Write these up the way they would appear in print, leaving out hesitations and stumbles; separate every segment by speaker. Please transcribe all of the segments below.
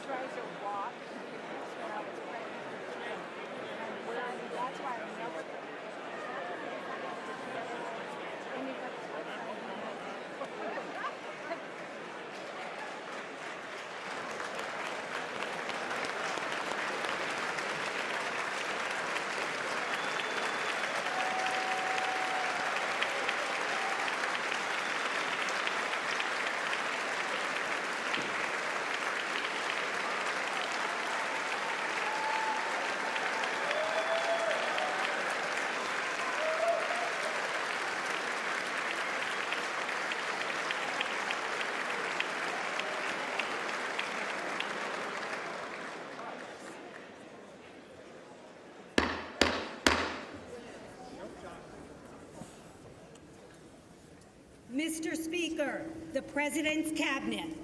Speaker 1: tried to walk when I was pregnant. And that's why I never
Speaker 2: Mr. Speaker, the President's Cabinet.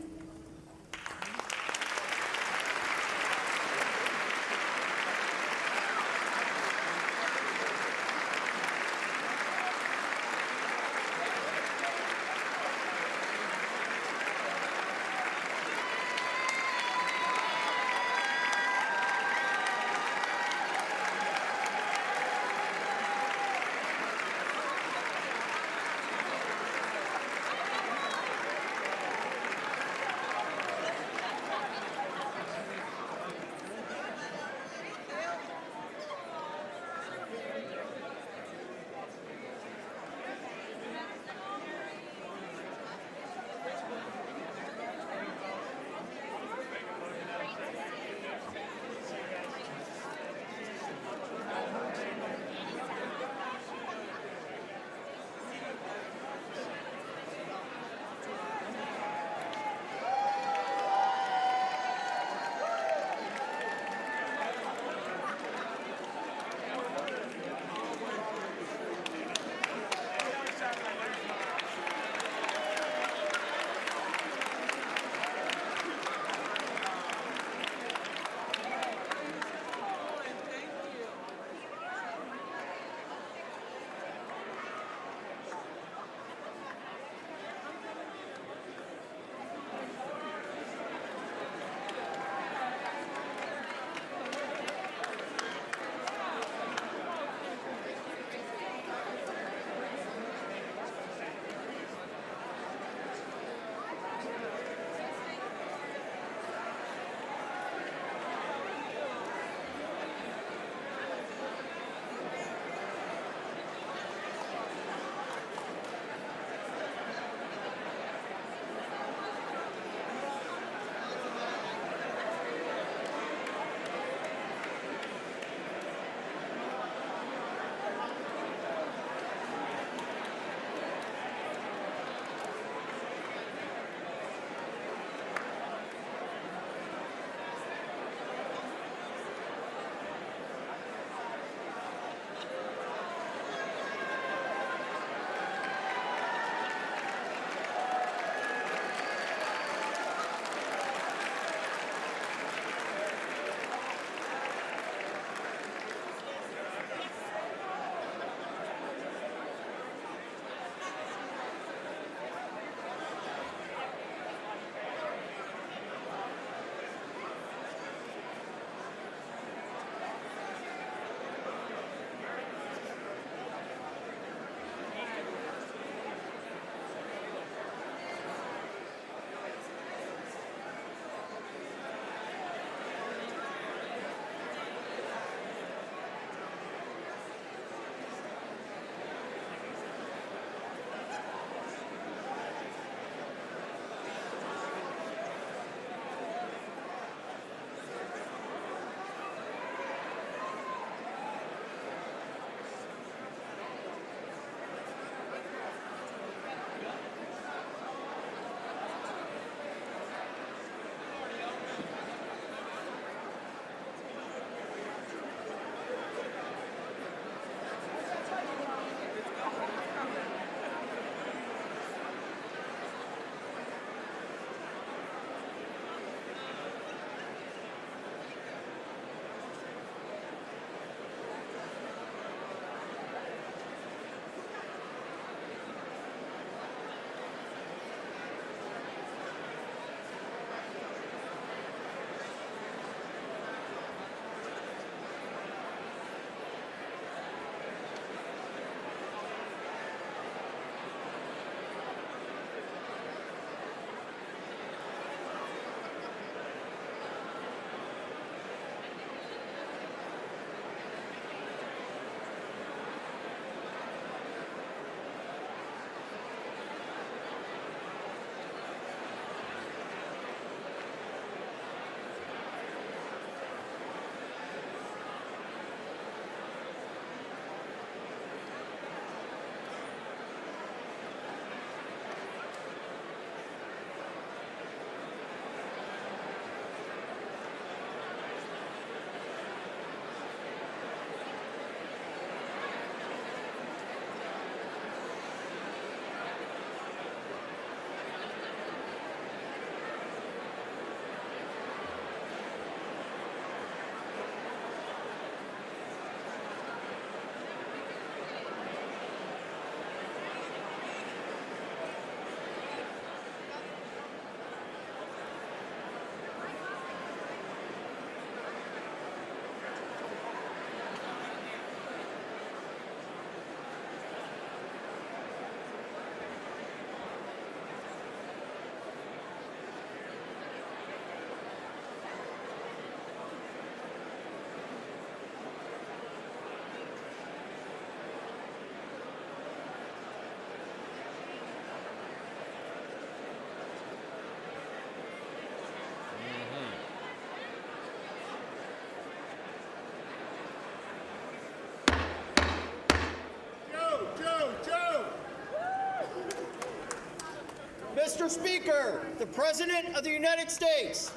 Speaker 3: Mr. Speaker, the President of the United States.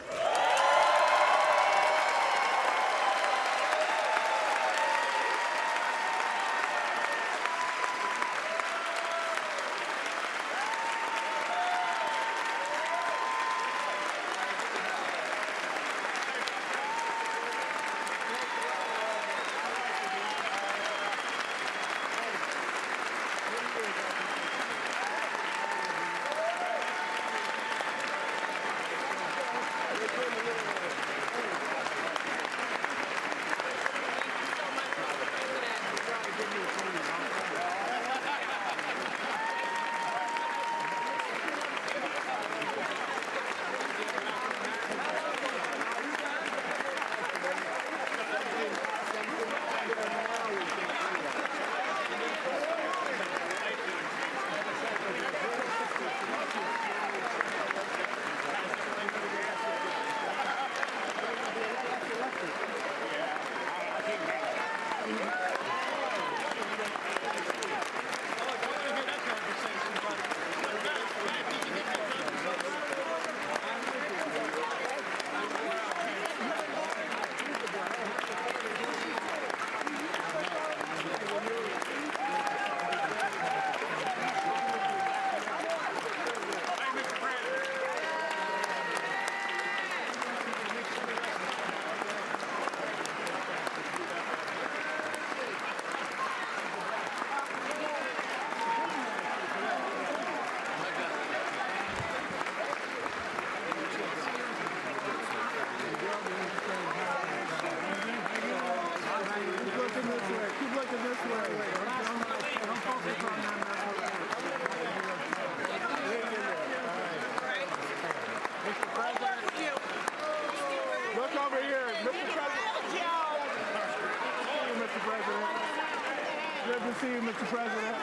Speaker 4: See you, Mr. President.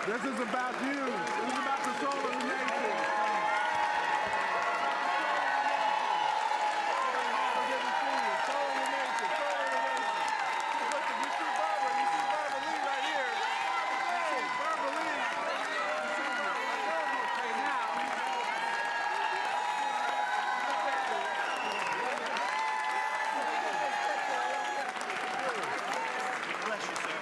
Speaker 4: This is about you. This is about the soul of the nation. Good to see you. Soul of the nation. Soul of the nation. Listen, you see Barbara. You see Barbara Lee right here. You see Barbara Lee. You see Barbara Lee. Okay, now. Bless you, sir.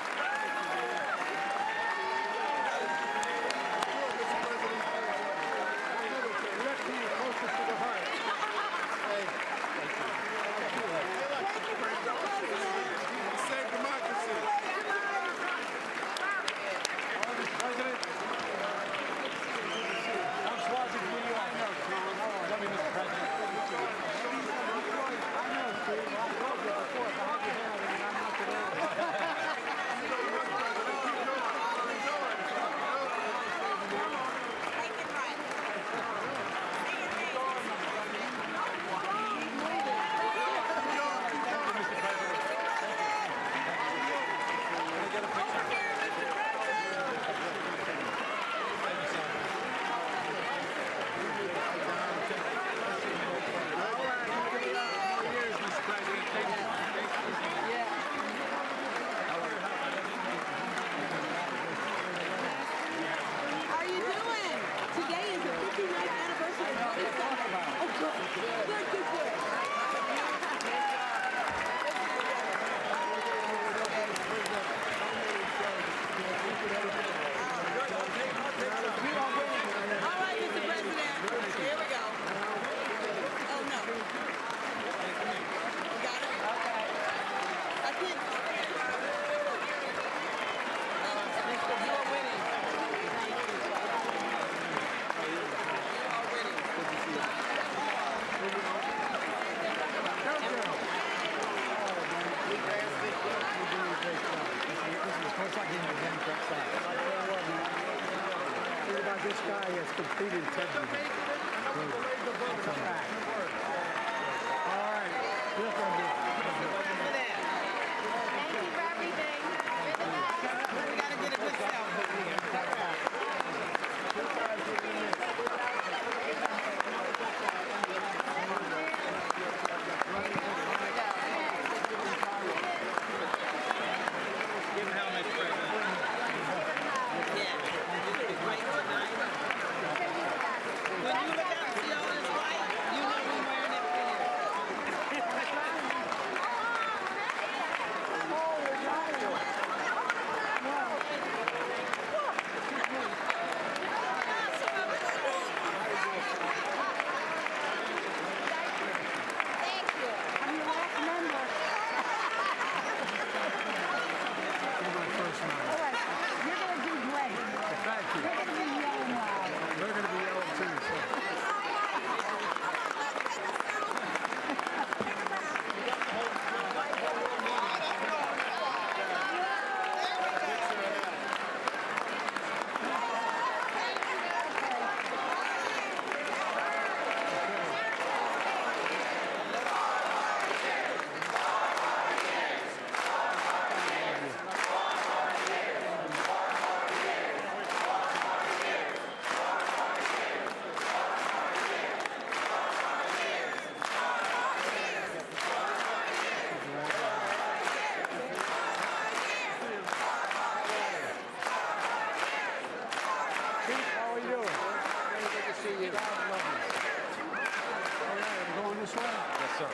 Speaker 4: this way?
Speaker 5: Yes, sir.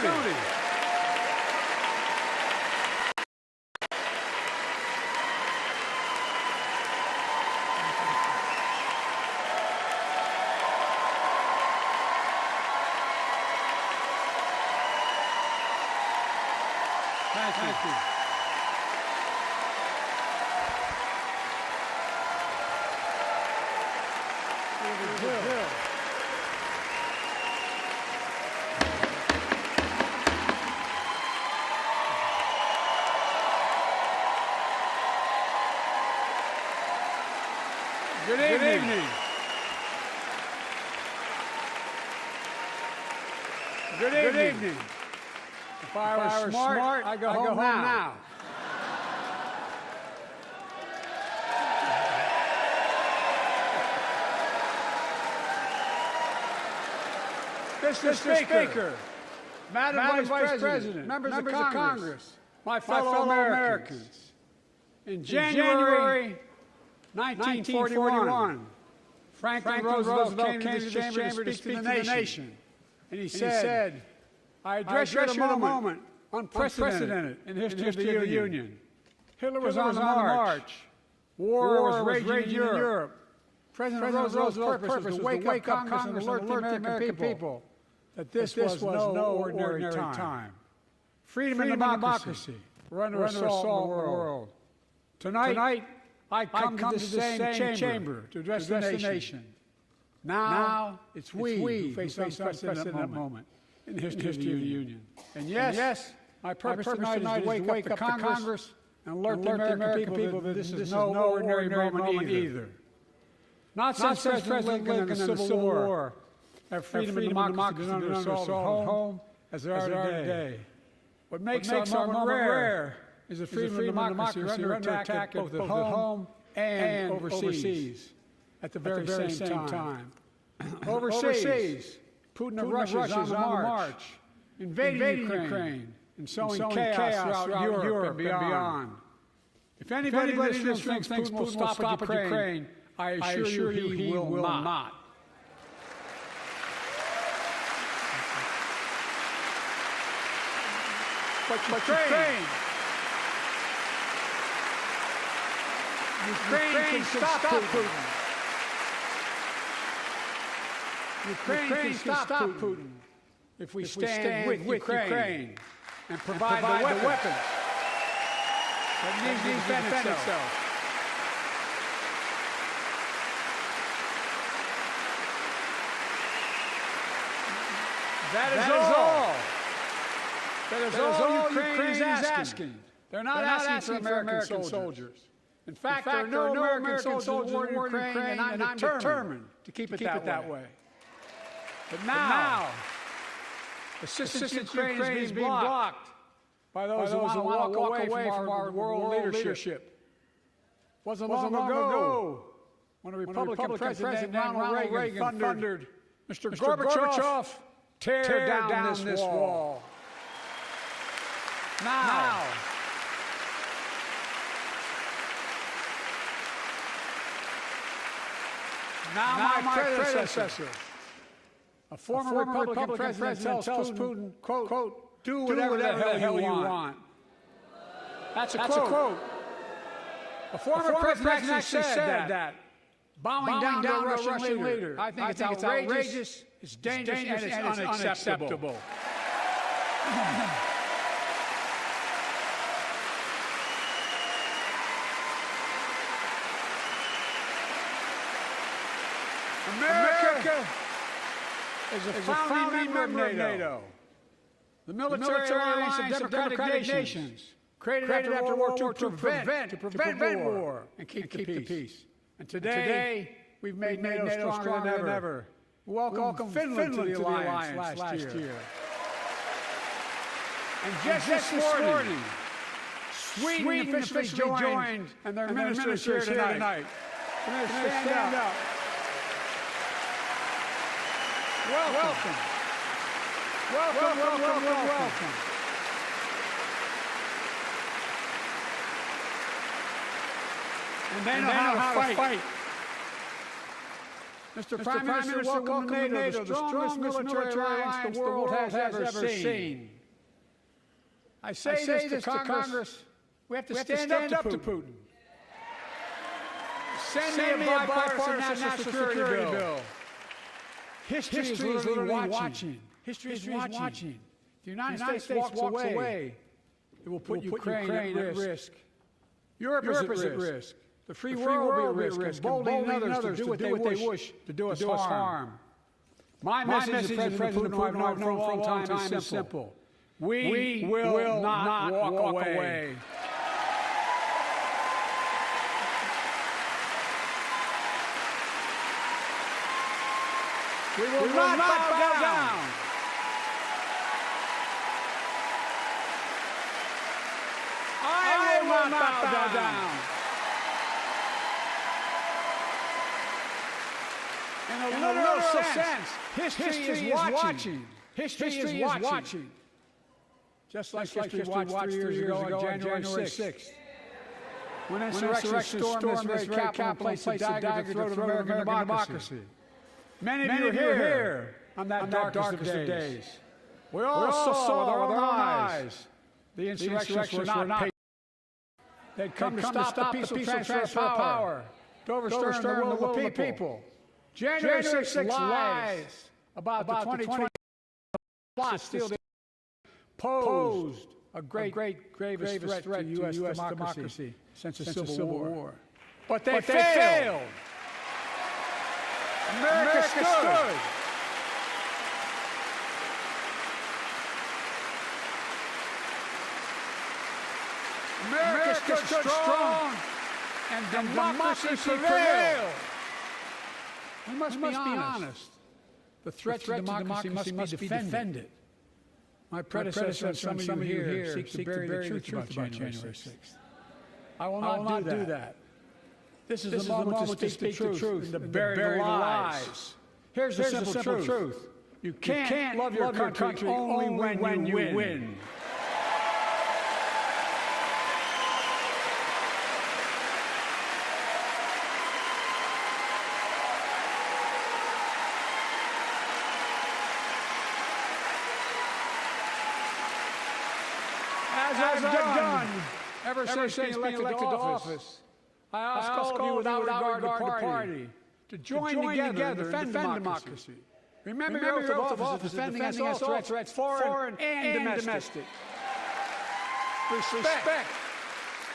Speaker 4: Tony. Thank you. Bill. Good evening. Good evening. If I were smart, I'd go home now. Mr. Speaker, Madam Vice President, members of Congress, my fellow Americans, in January 1941, Franklin Roosevelt came to this chamber to speak to the nation. And he said, I address you at a moment unprecedented in the history of the Union. Hitler was on the march. War was raging in Europe. President Roosevelt's purpose was to wake up Congress and alert the American people that this was no ordinary time. Freedom and democracy were under assault in the world. Tonight, I come to the same chamber to address the nation. Now, it's we who face an unprecedented moment in the history of the Union. And yes, my purpose tonight is to wake up the Congress and alert the American people that this is no ordinary moment either. Not since President Lincoln and the Civil War have freedom and democracy been under assault at home as they are today. What makes our moment rare is that freedom and democracy are under attack both at home and overseas at the very same time. Overseas, Putin of Russia is on the march, invading Ukraine and sowing chaos throughout Europe and beyond. If anybody in this room thinks Putin will stop at Ukraine, I assure you he will not. But Ukraine Ukraine can stop Putin. Ukraine can stop Putin if we stand with Ukraine and provide the weapons that needs to defend itself. That is all. That is all Ukraine is asking. They're not asking for American soldiers. In fact, there are no American soldiers in Ukraine, and I'm determined to keep it that way. But now, assistance to Ukraine is being blocked by those who want to walk away from our world leadership. Wasn't long ago when the Republican President Ronald Reagan thundered, Mr. Gorbachev, tear down this wall. Now, my predecessor, a former Republican president tells Putin, quote, do whatever the hell you want. That's a quote. A former president actually said that. Bowing down to a Russian leader. I think it's outrageous, it's dangerous, and it's unacceptable. America is a founding member of NATO. The military alliance of democratic nations created after World War II to prevent war and keep the peace. And today, we've made NATO stronger than ever. We welcomed Finland to the alliance last year. And just this morning, Sweden officially joined, and their minister is here tonight. Stand up. Welcome. And they know how to fight. Mr. Prime Minister, welcome to NATO, the strongest military alliance the world has ever seen. I say this to Congress, we have to stand up to Putin. Send me a bipartisan national security bill. History is literally watching. History is watching. If the United States walks away, it will put Ukraine at risk. Europe is at risk. The free world will be at risk, emboldening others to do what they wish to do us harm. My message to President Putin, I've known for a long time, is simple. We will not walk away. We will not bow down. I will not bow down. In a literal sense, history is watching. History is watching. Just like history watched 3 years ago on January 6th. When insurrection stormed this very capital and placed a dagger to the throat of American democracy. Many of you were here on that darkest of days. We all saw with our own eyes the insurrectionists were not patient. They'd come to stop the peaceful transfer of power, to overturn the will of the people. January 6th lies about the 2020 plot still posed a gravest threat to U.S. democracy since the Civil War. But they failed. America stood. America stood strong, and democracy prevailed. We must be honest. The threat to democracy must be defended. My predecessor and some of you here seek to bury the truth about January 6th. I will not do that. This is the moment to speak the truth and to bury the lies. Here's the simple truth. You can't love your country only when you win. As I've done ever since being elected to office, I ask all of you without regard to party to join together and defend democracy. Remember your oath of office, defending us all threats, foreign and domestic.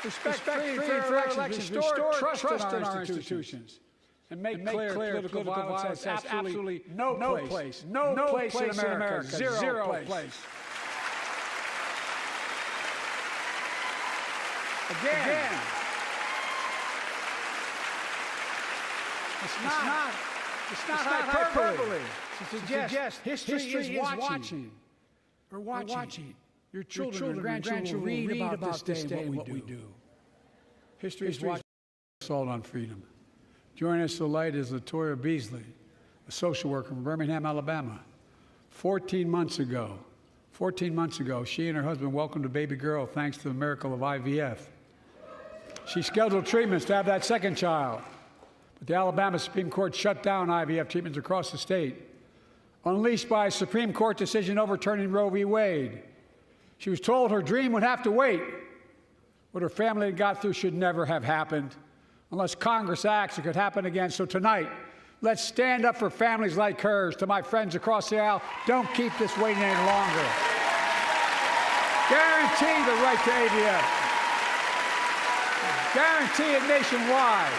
Speaker 4: Respect free and fair elections, restore trust in our institutions, and make clear political violence has absolutely no place in America. Zero place. Again. It's not hyperbole to suggest history is watching. We're watching. Your children and grandchildren will read about this day and what we do. History is watching. Assault on freedom. Joining us tonight is Latoya Beasley, a social worker from Birmingham, Alabama. 14 months ago, she and her husband welcomed a baby girl thanks to the miracle of IVF. She scheduled treatments to have that second child, but the Alabama Supreme Court shut down IVF treatments across the state, unleashed by a Supreme Court decision overturning Roe v. Wade. She was told her dream would have to wait. What her family had got through should never have happened. Unless Congress acts, it could happen again. So tonight, let's stand up for families like hers. To my friends across the aisle, don't keep this waiting any longer. Guarantee the right to AVF. Guarantee it nationwide.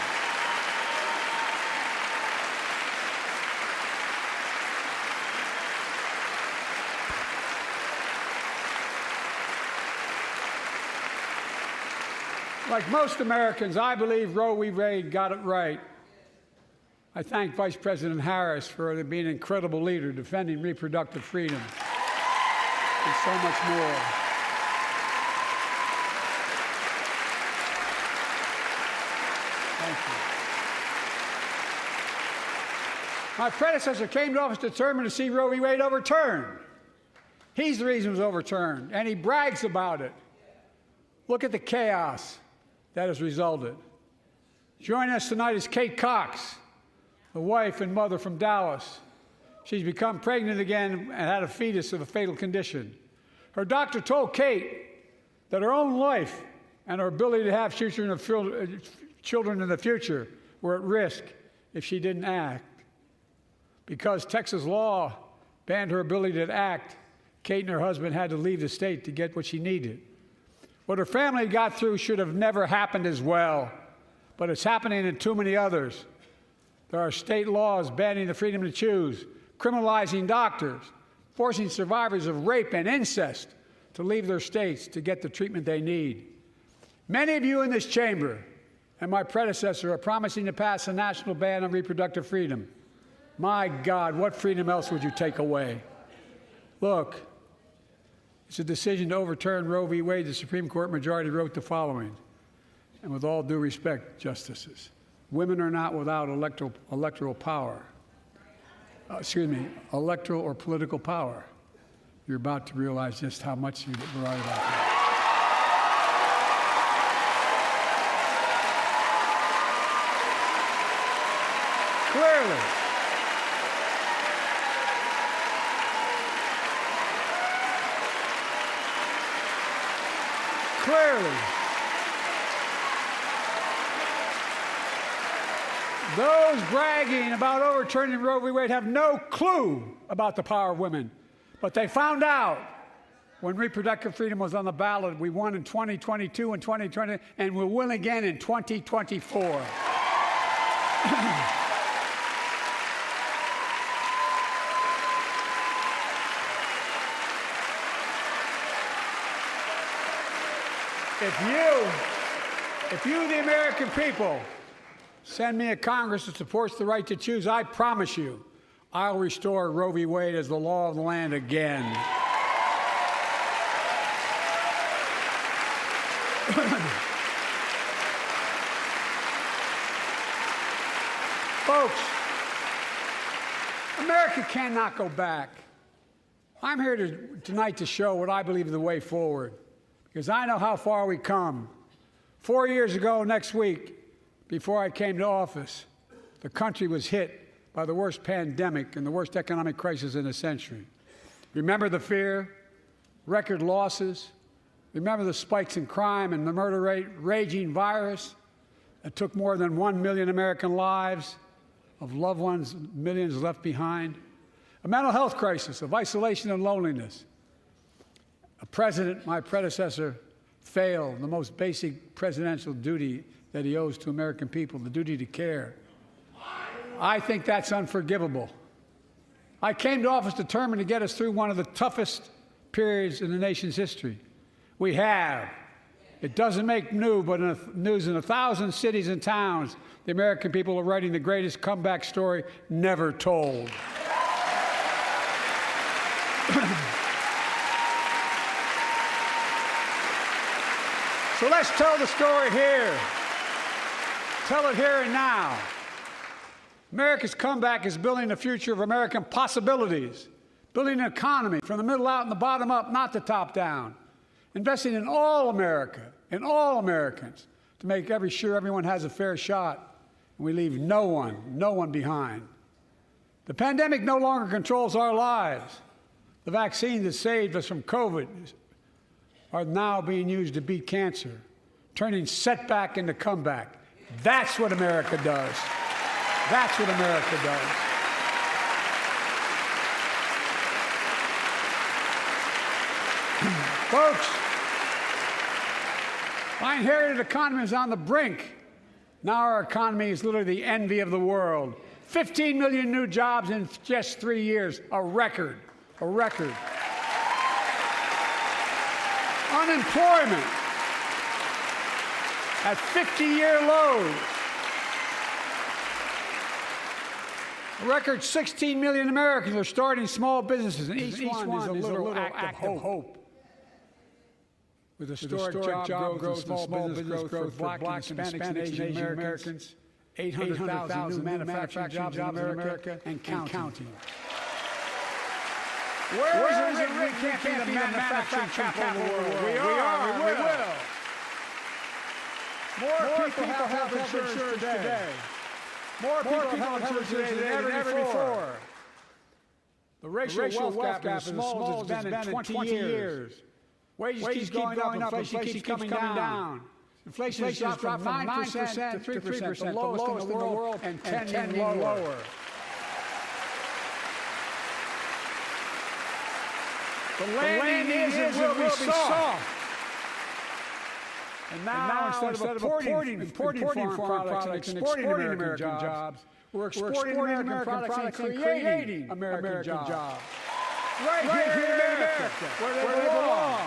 Speaker 4: Like most Americans, I believe Roe v. Wade got it right. I thank Vice President Harris for being an incredible leader, defending reproductive freedom, and so much more. Thank you. My predecessor came to office determined to see Roe v. Wade overturned. He's the reason it was overturned, and he brags about it. Look at the chaos that has resulted. Joining us tonight is Kate Cox, the wife and mother from Dallas. She's become pregnant again and had a fetus of a fatal condition. Her doctor told Kate that her own life and her ability to have children in the future were at risk if she didn't act. Because Texas law banned her ability to act, Kate and her husband had to leave the state to get what she needed. What her family got through should have never happened as well, but it's happening in too many others. There are state laws banning the freedom to choose, criminalizing doctors, forcing survivors of rape and incest to leave their states to get the treatment they need. Many of you in this chamber and my predecessor are promising to pass a national ban on reproductive freedom. My God, what freedom else would you take away? Look, it's a decision to overturn Roe v. Wade. The Supreme Court majority wrote the following, and with all due respect, justices, women are not without electoral power. Electoral or political power. You're about to realize just how much you were right about that. Clearly. Those bragging about overturning Roe v. Wade have no clue about the power of women. But they found out when reproductive freedom was on the ballot. We won in 2022 and 2020, and we'll win again in 2024. If you, the American people, send me a Congress that supports the right to choose, I promise you, I'll restore Roe v. Wade as the law of the land again. Folks, America cannot go back. I'm here tonight to show what I believe is the way forward, because I know how far we come. 4 years ago next week, before I came to office, the country was hit by the worst pandemic and the worst economic crisis in a century. Remember the fear, record losses? Remember the spikes in crime and the murder rate, raging virus? that took more than 1 million American lives, of loved ones, millions left behind, a mental health crisis of isolation and loneliness. A president, my predecessor, failed the most basic presidential duty that he owes to American people, the duty to care. I think that's unforgivable. I came to office determined to get us through one of the toughest periods in the nation's history. We have. It doesn't make news in 1,000 cities and towns. The American people are writing the greatest comeback story never told. So let's tell the story here. Tell it here and now. America's comeback is building the future of American possibilities, building an economy from the middle out and the bottom up, not the top down, investing in all America, in all Americans, to make sure everyone has a fair shot, and we leave no one behind. The pandemic no longer controls our lives. The vaccines that saved us from COVID are now being used to beat cancer, turning setback into comeback. That's what America does. That's what America does. Folks, my inherited economy is on the brink. Now our economy is literally the envy of the world. 15 million new jobs in just 3 years, a record, a record. Unemployment at 50-year lows. A record 16 million Americans are starting small businesses, and each one is a little act of hope. With historic job growth, small business growth for Black, Hispanic, and Asian Americans, 800,000 new manufacturing jobs in America, and counting. Where is it written we can't be the manufacturing capital of the world? We will. More people have health insurance today. More people have health insurance today than ever before. The racial wealth gap is the smallest it's been in 20 years. Wages keep going up, inflation keeps coming down. Inflation has dropped from 9% to 3%, the lowest in the world, and 10 lower. The landing is and will be soft. And now instead of importing foreign products and exporting American jobs, we're exporting American products and creating American jobs. Right here in America, where they belong.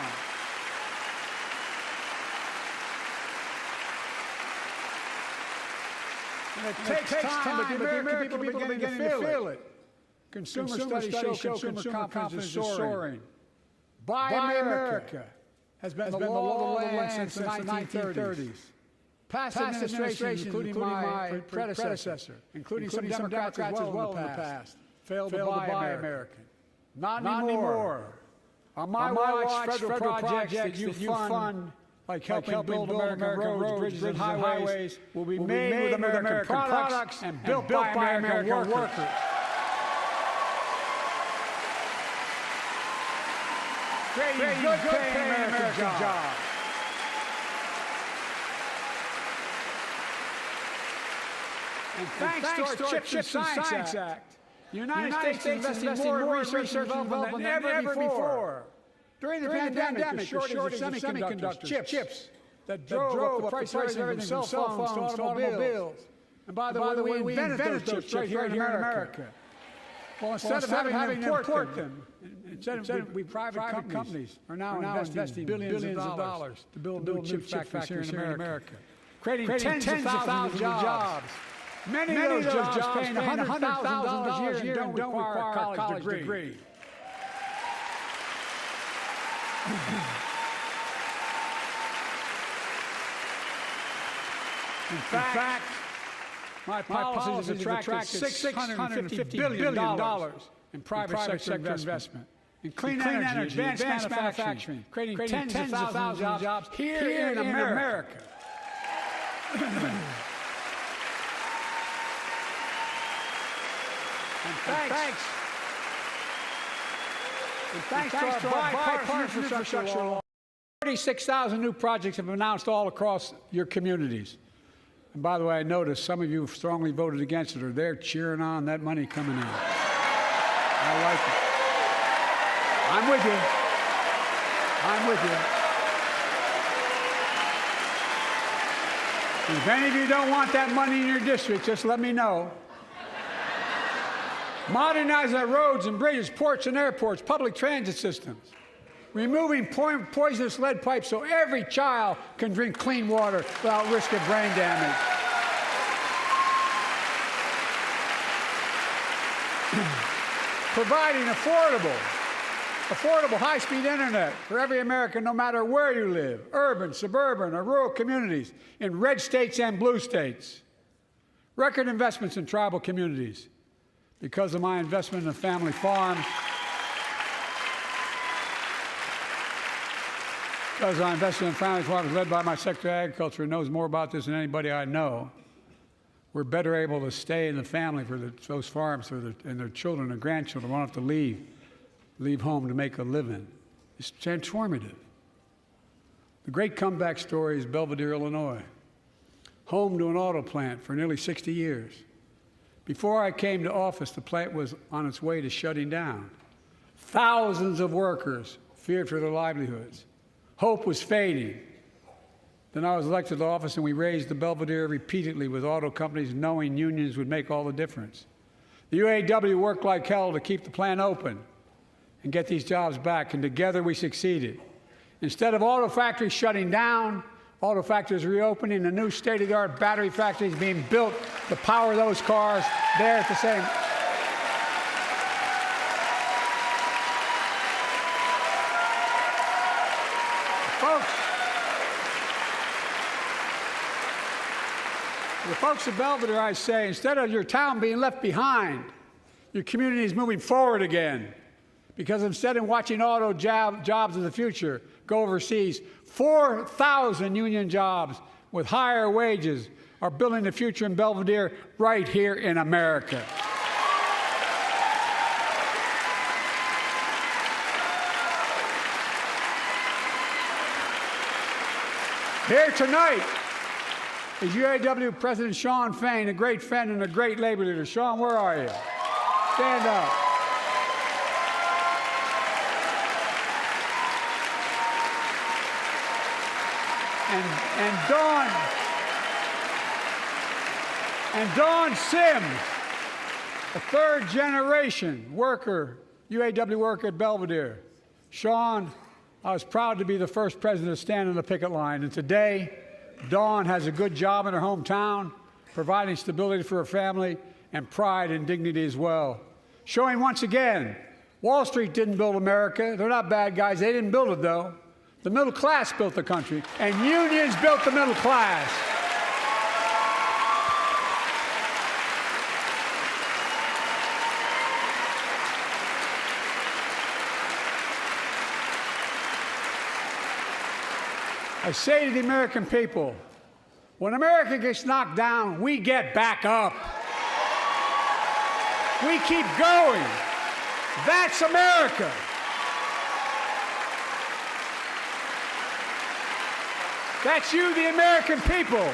Speaker 4: And it takes time, but the American people are beginning to feel it. Consumer studies show consumer confidence is soaring. Buy America has been the law of the land since the 1930s. Past administrations, including my predecessor, including some Democrats as well in the past, failed to buy American. Not anymore. On my watch, federal projects that you fund, like helping build American roads, bridges, and highways, will be made with American products and built by American workers. Creating good paying American jobs. And thanks to our CHIPS and Science Act, the United States is investing more in research and development than ever before. During the pandemic, the shortage of semiconductors, chips, that drove up the price of everything from cell phones to automobiles. And by the way, we invented those chips right here in America. Well, instead of having to import them, private companies are now investing billions of dollars to build new chip factories here in America, creating tens of thousands of jobs. Many of those jobs paying $100,000 a year and don't require a college degree. In fact, my policies have attracted $650 billion in private sector investment in clean energy, advanced manufacturing, creating tens of thousands of jobs here in America. And thanks to our bipartisan infrastructure law, 36,000 new projects have been announced all across your communities. And by the way, I noticed some of you strongly voted against it, or they're cheering on that money coming in. I like it. I'm with you. I'm with you. If any of you don't want that money in your district, just let me know. Modernize our roads and bridges, ports and airports, public transit systems. Removing poisonous lead pipes so every child can drink clean water without risk of brain damage. Providing affordable high-speed internet for every American, no matter where you live, urban, suburban, or rural communities, in red states and blue states. Record investments in tribal communities. Because of my investment in family farms, because I invested in family farms led by my Secretary of Agriculture, who knows more about this than anybody I know, we're better able to stay in the family for those farms and their children and grandchildren won't have to leave home to make a living. It's transformative. The great comeback story is Belvidere, Illinois, home to an auto plant for nearly 60 years. Before I came to office, the plant was on its way to shutting down. Thousands of workers feared for their livelihoods. Hope was fading. Then I was elected to office, and we raised the Belvedere repeatedly with auto companies, knowing unions would make all the difference. The UAW worked like hell to keep the plant open and get these jobs back, and together we succeeded. Instead of auto factories shutting down, auto factories reopening, a new state-of-the-art battery factories being built to power those cars there at the same. The folks of Belvedere, I say, instead of your town being left behind, your community is moving forward again. Because instead of watching auto jobs of the future go overseas, 4,000 union jobs with higher wages are building the future in Belvedere right here in America. Here tonight is UAW President Shawn Fain, a great friend and a great labor leader. Shawn, where are you? Stand up. And Dawn Sims, a third-generation worker, UAW worker at Belvedere. Shawn, I was proud to be the first president to stand on the picket line, and today, Dawn has a good job in her hometown, providing stability for her family and pride and dignity as well. Showing once again, Wall Street didn't build America. They're not bad guys. They didn't build it, though. The middle class built the country, and unions built the middle class. I say to the American people, when America gets knocked down, we get back up. We keep going. That's America. That's you, the American people.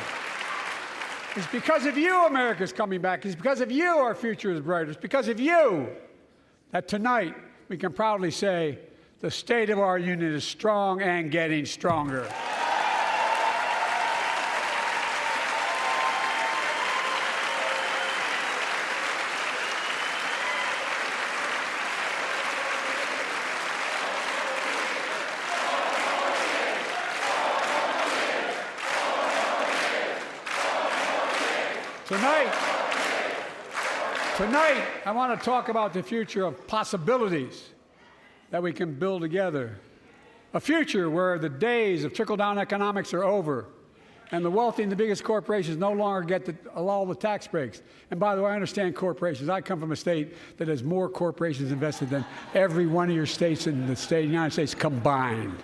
Speaker 4: It's because of you America's coming back. It's because of you our future is brighter. It's because of you that tonight we can proudly say the state of our union is strong and getting stronger. Tonight, I want to talk about the future of possibilities that we can build together. A future where the days of trickle-down economics are over, and the wealthy and the biggest corporations no longer get all the tax breaks. And by the way, I understand corporations. I come from a state that has more corporations invested than every one of your states in the state of the United States combined.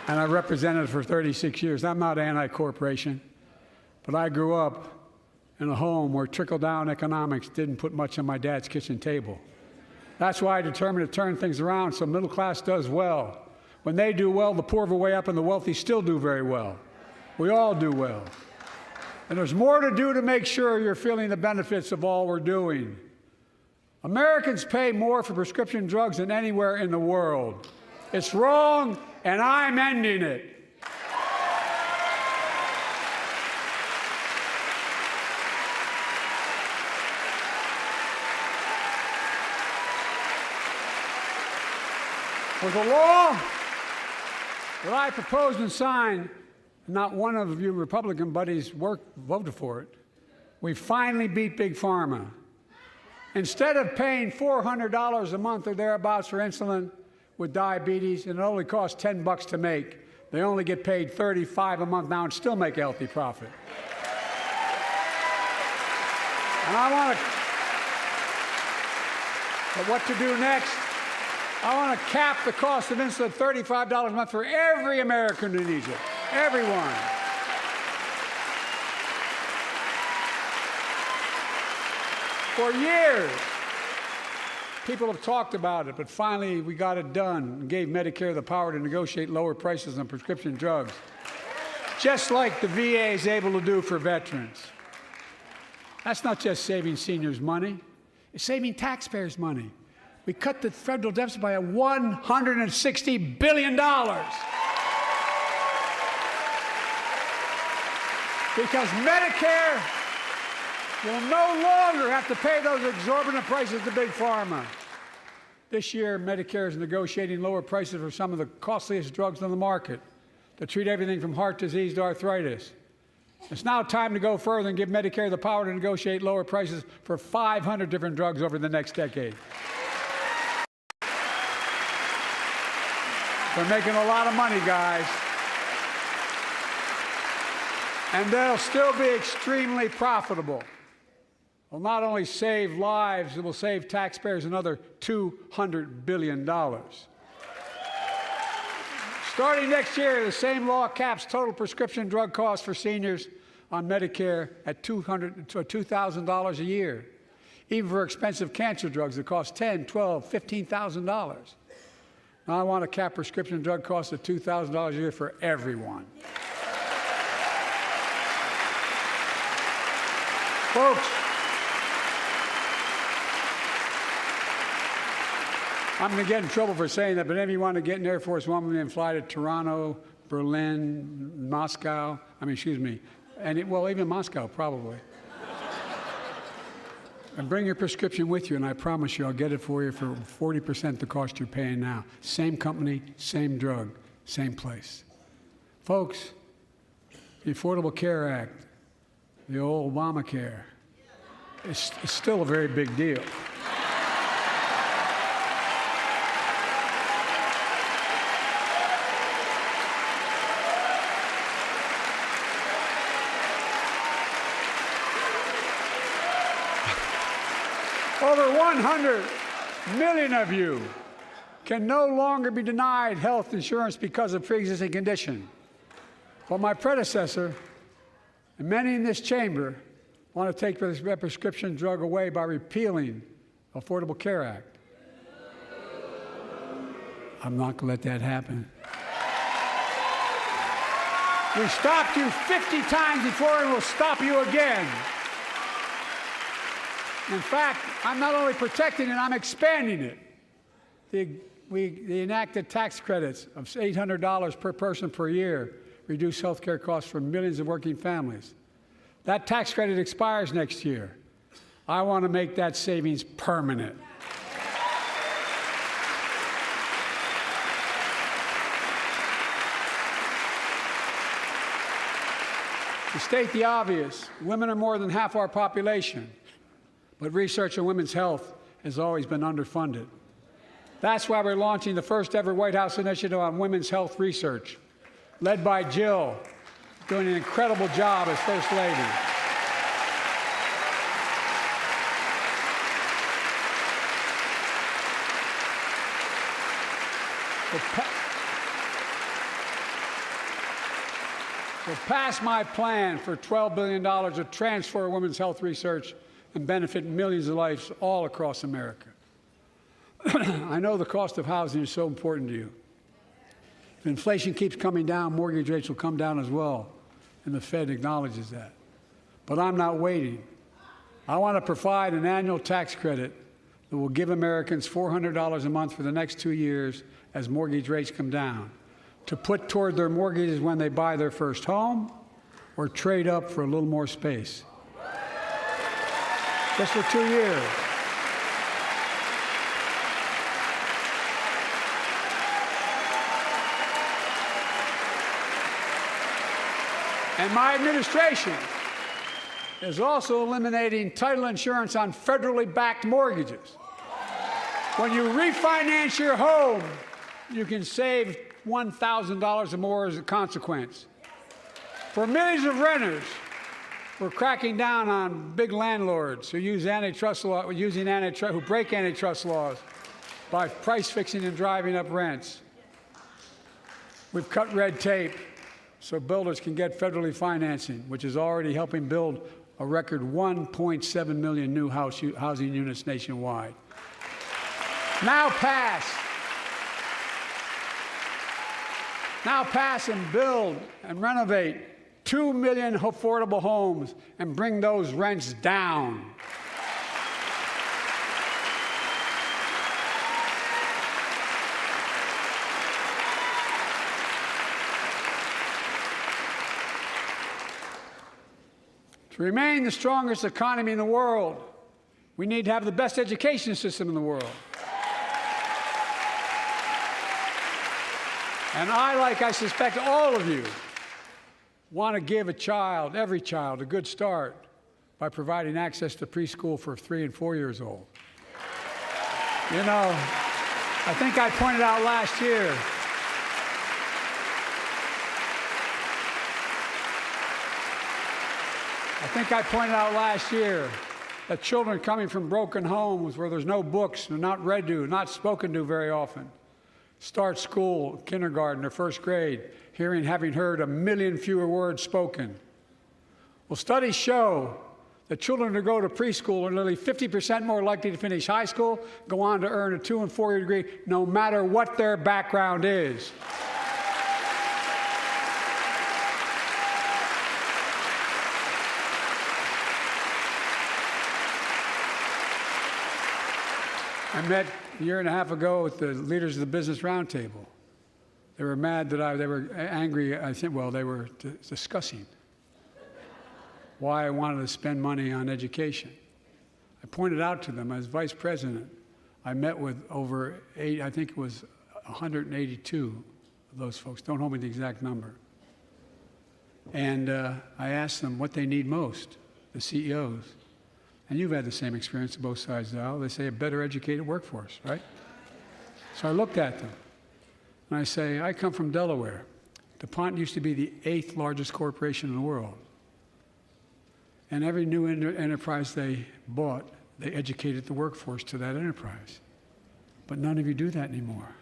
Speaker 4: And I represented it for 36 years. I'm not anti-corporation, but I grew up in a home where trickle-down economics didn't put much on my dad's kitchen table. That's why I determined to turn things around so middle class does well. When they do well, the poor go way up and the wealthy still do very well. We all do well. And there's more to do to make sure you're feeling the benefits of all we're doing. Americans pay more for prescription drugs than anywhere in the world. It's wrong, and I'm ending it. With the law that I proposed and signed, not one of you Republican buddies voted for it. We finally beat Big Pharma. Instead of paying $400 a month or thereabouts for insulin with diabetes, and it only costs $10 to make, they only get paid $35 a month now and still make a healthy profit. And but what to do next? I want to cap the cost of insulin at $35 a month for every American who needs it. Everyone. For years, people have talked about it, but finally we got it done and gave Medicare the power to negotiate lower prices on prescription drugs, just like the VA is able to do for veterans. That's not just saving seniors money, it's saving taxpayers money. We cut the federal deficit by $160 billion. Because Medicare will no longer have to pay those exorbitant prices to Big Pharma. This year, Medicare is negotiating lower prices for some of the costliest drugs on the market to treat everything from heart disease to arthritis. It's now time to go further and give Medicare the power to negotiate lower prices for 500 different drugs over the next decade. They're making a lot of money, guys. And they'll still be extremely profitable. Will not only save lives, it will save taxpayers another $200 billion. Starting next year, the same law caps total prescription drug costs for seniors on Medicare at $2,000 a year, even for expensive cancer drugs that cost $10,000, $12,000, $15,000. Now I want to cap prescription drug costs at $2,000 a year for everyone. Folks, I'm going to get in trouble for saying that, but if you want to get an Air Force One and fly to Toronto, Berlin, Moscow, well, even Moscow, probably. And bring your prescription with you, and I promise you I'll get it for you for 40% the cost you're paying now. Same company, same drug, same place. Folks, the Affordable Care Act, the old Obamacare, is still a very big deal. Over 100 million of you can no longer be denied health insurance because of pre-existing condition. But my predecessor, and many in this chamber, want to take this prescription drug away by repealing the Affordable Care Act. I'm not going to let that happen. We stopped you 50 times before, and we'll stop you again. In fact, I'm not only protecting it, I'm expanding it. They enacted tax credits of $800 per person per year, reduce health care costs for millions of working families. That tax credit expires next year. I want to make that savings permanent. To state the obvious, women are more than half our population. But research on women's health has always been underfunded. That's why we're launching the first ever White House initiative on women's health research, led by Jill, doing an incredible job as First Lady. We'll pass my plan for $12 billion to transfer women's health research and benefit millions of lives all across America. I know the cost of housing is so important to you. If inflation keeps coming down, mortgage rates will come down as well, and the Fed acknowledges that. But I'm not waiting. I want to provide an annual tax credit that will give Americans $400 a month for the next 2 years as mortgage rates come down, to put toward their mortgages when they buy their first home or trade up for a little more space. Just for 2 years. And my administration is also eliminating title insurance on federally backed mortgages. When you refinance your home, you can save $1,000 or more as a consequence. For millions of renters, we're cracking down on big landlords who use antitrust law, who break antitrust laws by price fixing and driving up rents. We've cut red tape so builders can get federally financing, which is already helping build a record 1.7 million new housing units nationwide. Now pass and build and renovate 2 million affordable homes and bring those rents down. To remain the strongest economy in the world, we need to have the best education system in the world. And I suspect all of you, want to give every child, a good start by providing access to preschool for 3 and 4 years old. You know, I think I pointed out last year, that children coming from broken homes where there's no books, they're not read to, not spoken to very often, start school, kindergarten, or first grade, having heard 1 million fewer words spoken. Well, studies show that children who go to preschool are nearly 50% more likely to finish high school, go on to earn a 2- and 4-year degree, no matter what their background is. I met a year and a half ago with the leaders of the Business Roundtable. They were mad that they were angry, I think, well, they were discussing why I wanted to spend money on education. I pointed out to them, as vice president, I met with over 182 of those folks. Don't hold me to the exact number. And I asked them what they need most, the CEOs. And you've had the same experience on both sides of the aisle. They say a better educated workforce, right? So I looked at them, and I say, I come from Delaware. DuPont used to be the 8th largest corporation in the world. And every new enterprise they bought, they educated the workforce to that enterprise. But none of you do that anymore.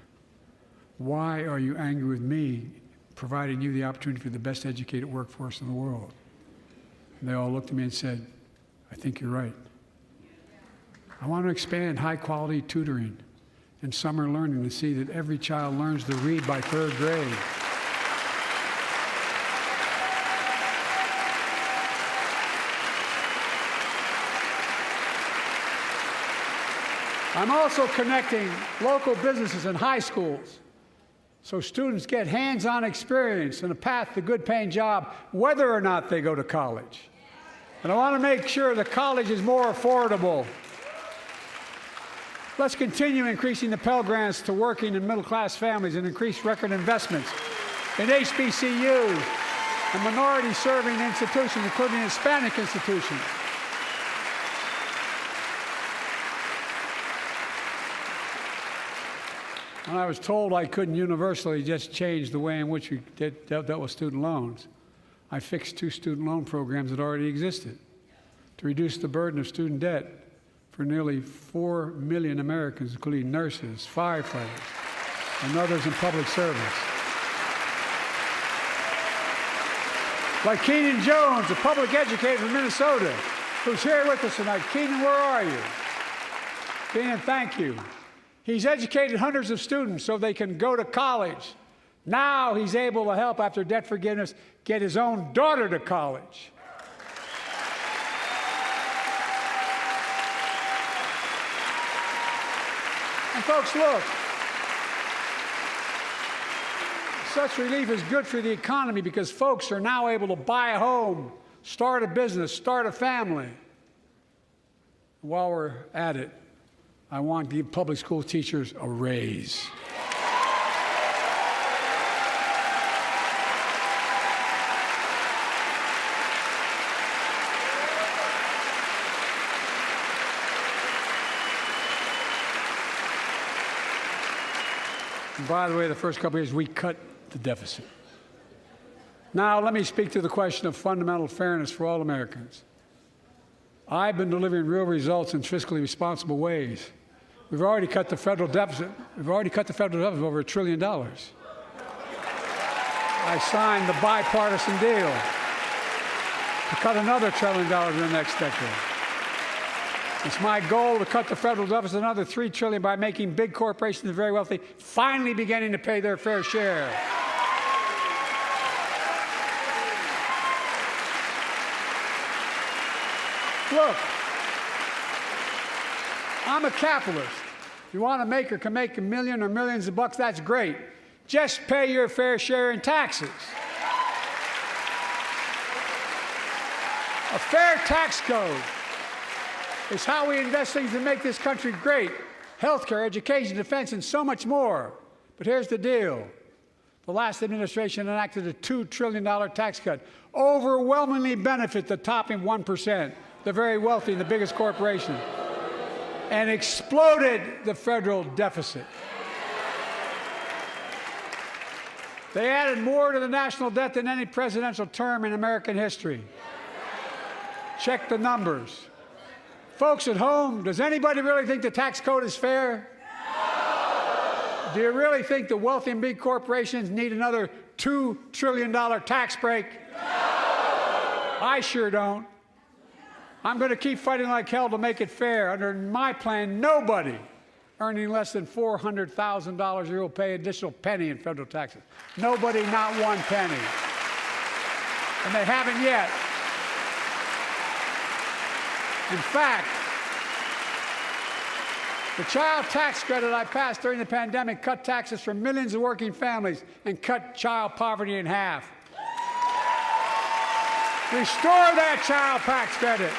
Speaker 4: Why are you angry with me providing you the opportunity for the best educated workforce in the world? And they all looked at me and said, I think you're right. I want to expand high-quality tutoring and summer learning to see that every child learns to read by 3rd grade. I'm also connecting local businesses and high schools so students get hands-on experience and a path to a good-paying job, whether or not they go to college. And I want to make sure the college is more affordable. Let's continue increasing the Pell Grants to working and middle-class families and increase record investments in HBCUs and minority-serving institutions, including Hispanic institutions. When I was told I couldn't universally just change the way in which we dealt with student loans, I fixed 2 student loan programs that already existed to reduce the burden of student debt for nearly 4 million Americans, including nurses, firefighters, and others in public service. Like Keenan Jones, a public educator from Minnesota, who's here with us tonight. Keenan, where are you? Keenan, thank you. He's educated hundreds of students so they can go to college. Now he's able to help, after debt forgiveness, get his own daughter to college. And folks, look, such relief is good for the economy because folks are now able to buy a home, start a business, start a family. While we're at it, I want to give public school teachers a raise. And by the way, the first couple of years, we cut the deficit. Now, let me speak to the question of fundamental fairness for all Americans. I've been delivering real results in fiscally responsible ways. We've already cut the federal deficit. We've already cut the federal deficit over $1 trillion. I signed the bipartisan deal to cut another $1 trillion in the next decade. It's my goal to cut the federal deficit another $3 trillion by making big corporations and very wealthy finally beginning to pay their fair share. Look, I'm a capitalist. If you want to make or can make $1 million or millions of bucks, that's great. Just pay your fair share in taxes. A fair tax code is how we invest things that make this country great. Healthcare, education, defense, and so much more. But here's the deal. The last administration enacted a $2 trillion tax cut, overwhelmingly benefit the top 1%, the very wealthy and the biggest corporations, and exploded the federal deficit. They added more to the national debt than any presidential term in American history. Check the numbers. Folks at home, does anybody really think the tax code is fair? No. Do you really think the wealthy and big corporations need another $2 trillion tax break? No. I sure don't. I'm going to keep fighting like hell to make it fair. Under my plan, nobody earning less than $400,000 a year will pay an additional penny in federal taxes. Nobody, not one penny. And they haven't yet. In fact, the child tax credit I passed during the pandemic cut taxes for millions of working families and cut child poverty in half. Restore that child tax credit.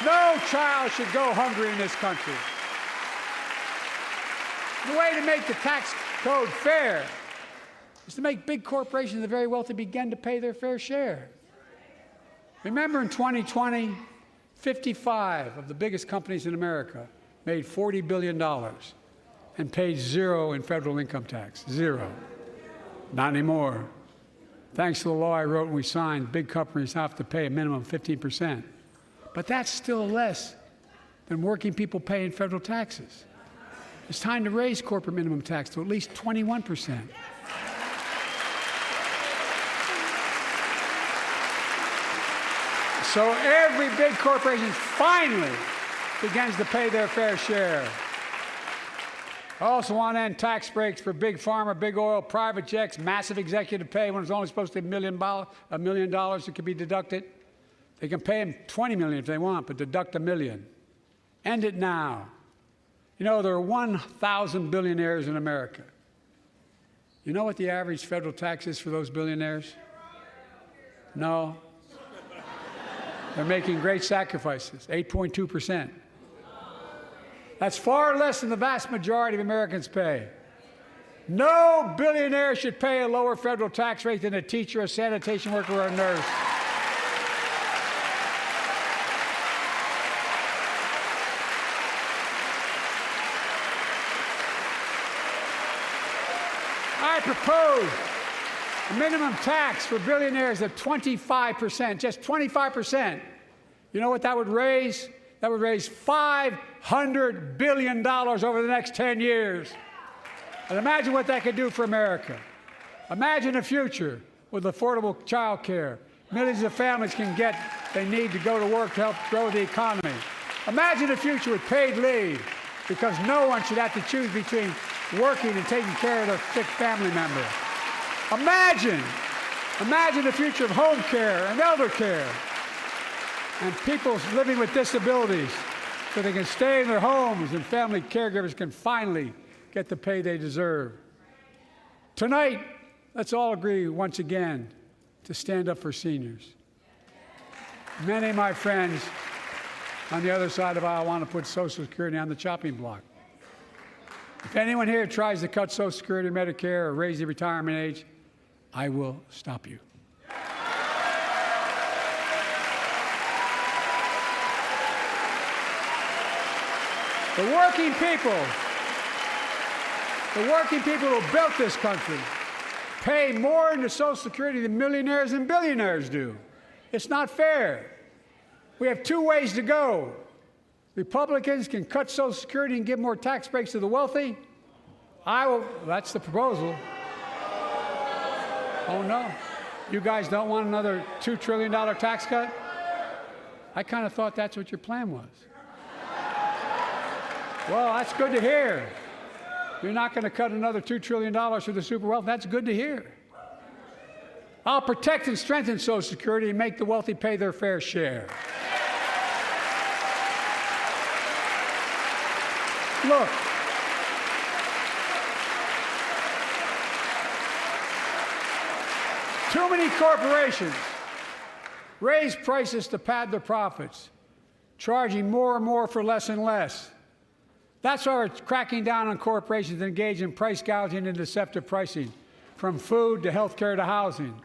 Speaker 4: No child should go hungry in this country. The way to make the tax code fair is to make big corporations and the very wealthy begin to pay their fair share. Remember in 2020, 55 of the biggest companies in America made $40 billion and paid zero in federal income tax. Zero. Not anymore. Thanks to the law I wrote and we signed, big companies have to pay a minimum of 15%. But that's still less than working people pay in federal taxes. It's time to raise corporate minimum tax to at least 21%. So every big corporation finally begins to pay their fair share. I also want to end tax breaks for big pharma, big oil, private jets, massive executive pay when it's only supposed to be $1 million that can be deducted. They can pay them $20 million if they want, but deduct $1 million. End it now. You know, there are 1,000 billionaires in America. You know what the average federal tax is for those billionaires? No. They're making great sacrifices, 8.2%. That's far less than the vast majority of Americans pay. No billionaire should pay a lower federal tax rate than a teacher, a sanitation worker, or a nurse. I propose a minimum tax for billionaires of 25%, just 25%. You know what that would raise? That would raise $500 billion over the next 10 years. And imagine what that could do for America. Imagine a future with affordable child care. Millions of families can get what they need to go to work to help grow the economy. Imagine a future with paid leave, because no one should have to choose between working and taking care of their sick family member. Imagine the future of home care and elder care and people living with disabilities so they can stay in their homes and family caregivers can finally get the pay they deserve. Tonight, let's all agree once again to stand up for seniors. Many of my friends on the other side of the aisle want to put Social Security on the chopping block. If anyone here tries to cut Social Security, Medicare, or raise the retirement age, I will stop you. The working people who built this country pay more into Social Security than millionaires and billionaires do. It's not fair. We have two ways to go. Republicans can cut Social Security and give more tax breaks to the wealthy. That's the proposal. Oh no, you guys don't want another $2 trillion tax cut? I kind of thought that's what your plan was. Well, that's good to hear. You're not going to cut another $2 trillion for the super wealthy. That's good to hear. I'll protect and strengthen Social Security and make the wealthy pay their fair share. Look, too many corporations raise prices to pad their profits, charging more and more for less and less. That's why we're cracking down on corporations that engage in price gouging and deceptive pricing, from food to health care to housing.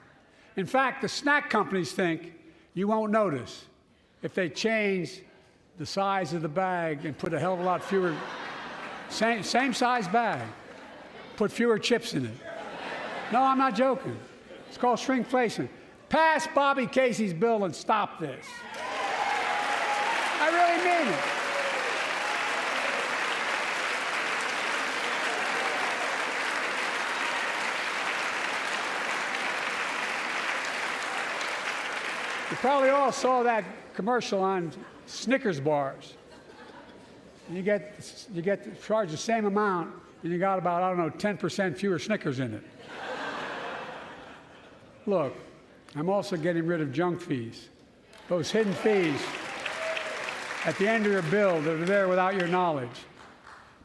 Speaker 4: In fact, the snack companies think you won't notice if they change the size of the bag and put a hell of a lot fewer, same size bag, put fewer chips in it. No, I'm not joking. It's called shrinkflation. Pass Bobby Casey's bill and stop this. I really mean it. You probably all saw that commercial on Snickers bars. You get charged the same amount, and you got about, 10% fewer Snickers in it. Look, I'm also getting rid of junk fees, those hidden fees at the end of your bill that are there without your knowledge.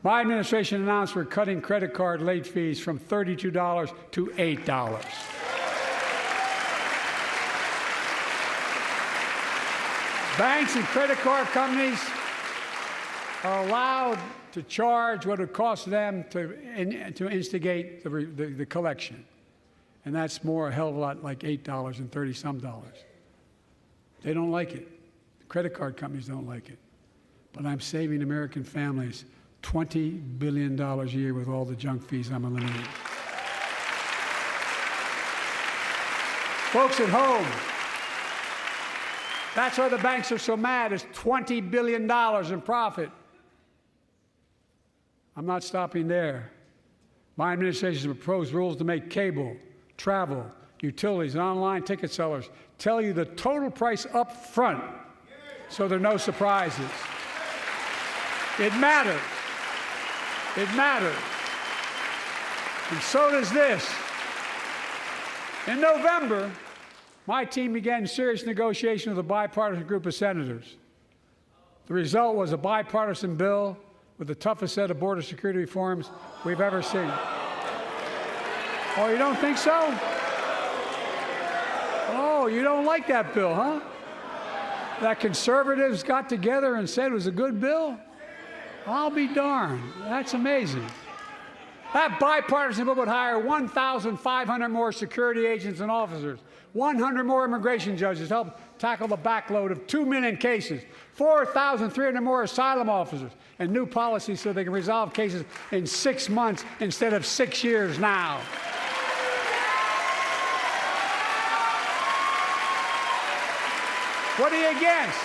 Speaker 4: My administration announced we're cutting credit card late fees from $32 to $8. Banks and credit card companies are allowed to charge what it costs them to instigate the collection. And that's more a hell of a lot like $8 and 30-some dollars. They don't like it. The credit card companies don't like it. But I'm saving American families $20 billion a year with all the junk fees I'm eliminating. Folks at home, that's why the banks are so mad. It's $20 billion in profit. I'm not stopping there. My administration has proposed rules to make cable, travel, utilities, and online ticket sellers tell you the total price up front so there are no surprises. It matters. It matters. And so does this. In November, my team began serious negotiation with a bipartisan group of senators. The result was a bipartisan bill with the toughest set of border security reforms we've ever seen. Oh, you don't think so? Oh, you don't like that bill, huh? That conservatives got together and said it was a good bill? I'll be darned. That's amazing. That bipartisan bill would hire 1,500 more security agents and officers, 100 more immigration judges to help tackle the backload of 2 million cases, 4,300 more asylum officers, and new policies so they can resolve cases in 6 months instead of 6 years now. What are you against?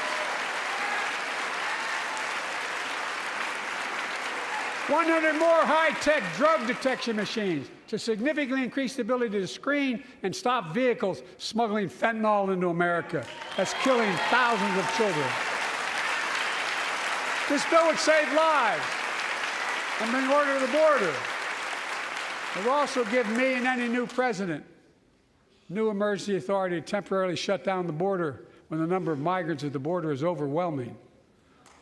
Speaker 4: 100 more high-tech drug detection machines to significantly increase the ability to screen and stop vehicles smuggling fentanyl into America. That's killing thousands of children. This bill would save lives and bring order to the border. It will also give me and any new president new emergency authority to temporarily shut down the border when the number of migrants at the border is overwhelming.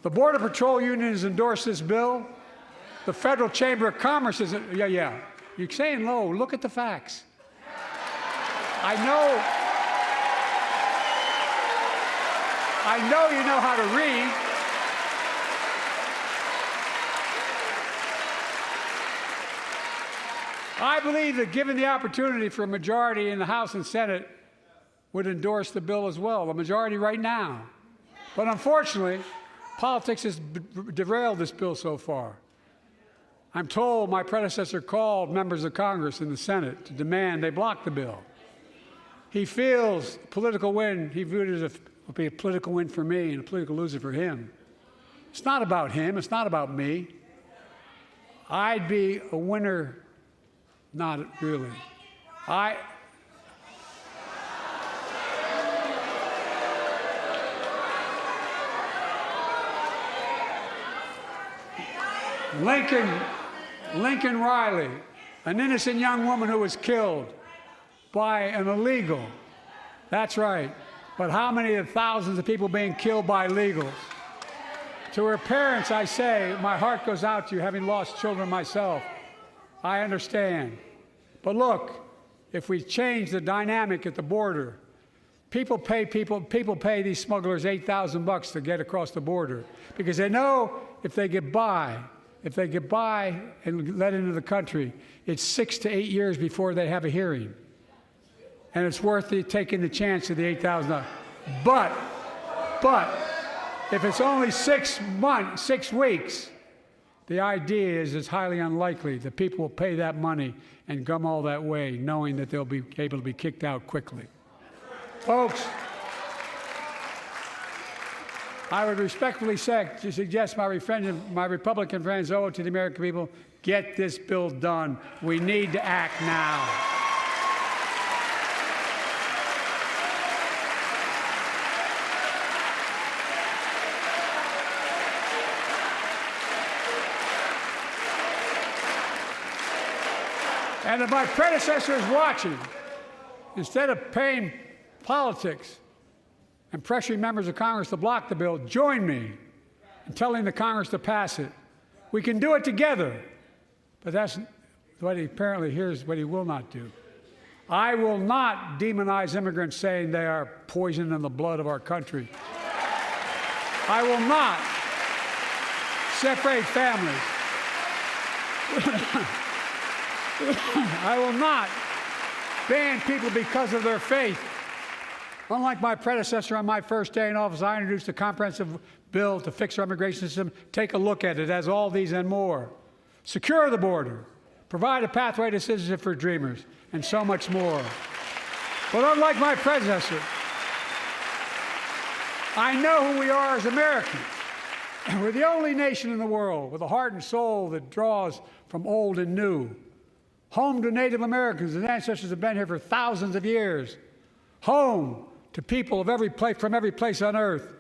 Speaker 4: The Border Patrol Union has endorsed this bill. The Federal Chamber of Commerce is, yeah. You're saying low. Look at the facts. I know you know how to read. I believe that given the opportunity for a majority in the House and Senate would endorse the bill as well, a majority right now. But unfortunately, politics has derailed this bill so far. I'm told my predecessor called members of Congress in the Senate to demand they block the bill. He feels political win, he viewed it as a political win for me and a political loser for him. It's not about him, it's not about me. I'd be a winner, not really. Lincoln Riley, an innocent young woman who was killed by an illegal. That's right. But how many of thousands of people being killed by illegals? To her parents, I say, my heart goes out to you, having lost children myself. I understand. But look, if we change the dynamic at the border, people pay these smugglers $8,000 to get across the border because they know if they get by and let into the country, it's 6 to 8 years before they have a hearing. And it's worth taking the chance of the $8,000. But if it's only 6 weeks, the idea is it's highly unlikely that people will pay that money and come all that way, knowing that they'll be able to be kicked out quickly. Folks, I would respectfully suggest my Republican friends owe it to the American people, get this bill done. We need to act now. And if my predecessor is watching, instead of paying politics and pressuring members of Congress to block the bill, join me in telling the Congress to pass it. We can do it together. But that's what here's what he will not do. I will not demonize immigrants saying they are poison in the blood of our country. I will not separate families. I will not ban people because of their faith. Unlike my predecessor on my first day in office, I introduced a comprehensive bill to fix our immigration system. Take a look at it. It has all these and more. Secure the border. Provide a pathway to citizenship for dreamers, and so much more. But unlike my predecessor, I know who we are as Americans. We're the only nation in the world with a heart and soul that draws from old and new. Home to Native Americans, whose ancestors have been here for thousands of years. Home to people of from every place on earth.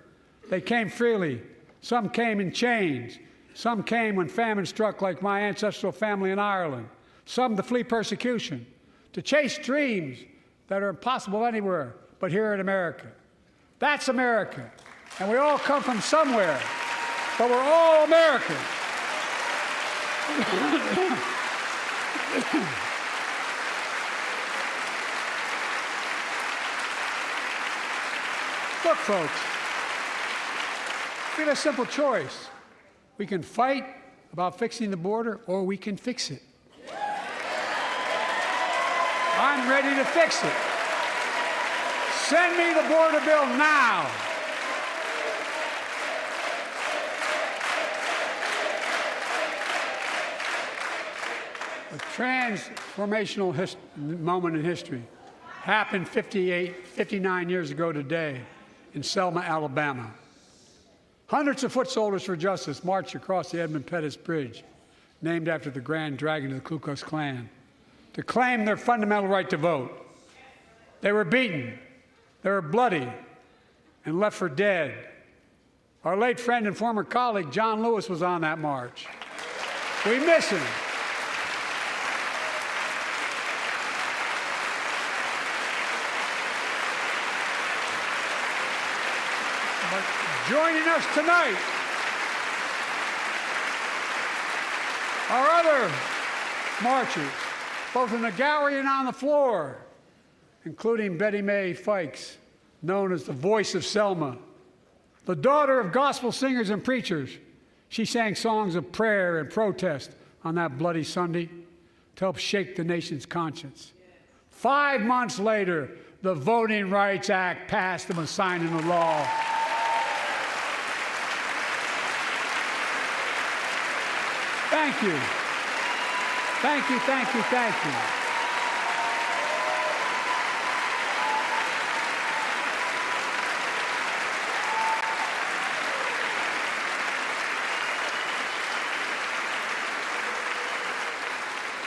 Speaker 4: They came freely. Some came in chains. Some came when famine struck, like my ancestral family in Ireland. Some to flee persecution, to chase dreams that are impossible anywhere but here in America. That's America. And we all come from somewhere, but we're all Americans. Look, folks, we have a simple choice. We can fight about fixing the border, or we can fix it. I'm ready to fix it. Send me the border bill now. A transformational moment in history happened 59 years ago today in Selma, Alabama. Hundreds of foot soldiers for justice marched across the Edmund Pettus Bridge, named after the Grand Dragon of the Ku Klux Klan, to claim their fundamental right to vote. They were beaten, they were bloody, and left for dead. Our late friend and former colleague, John Lewis, was on that march. We miss him. But joining us tonight Our other marchers, both in the gallery and on the floor, including Betty Mae Fikes, known as the voice of Selma, the daughter of gospel singers and preachers. She sang songs of prayer and protest on that bloody Sunday to help shake the nation's conscience. 5 months later, the Voting Rights Act passed and was signed into law. Thank you. Thank you, thank you, thank you.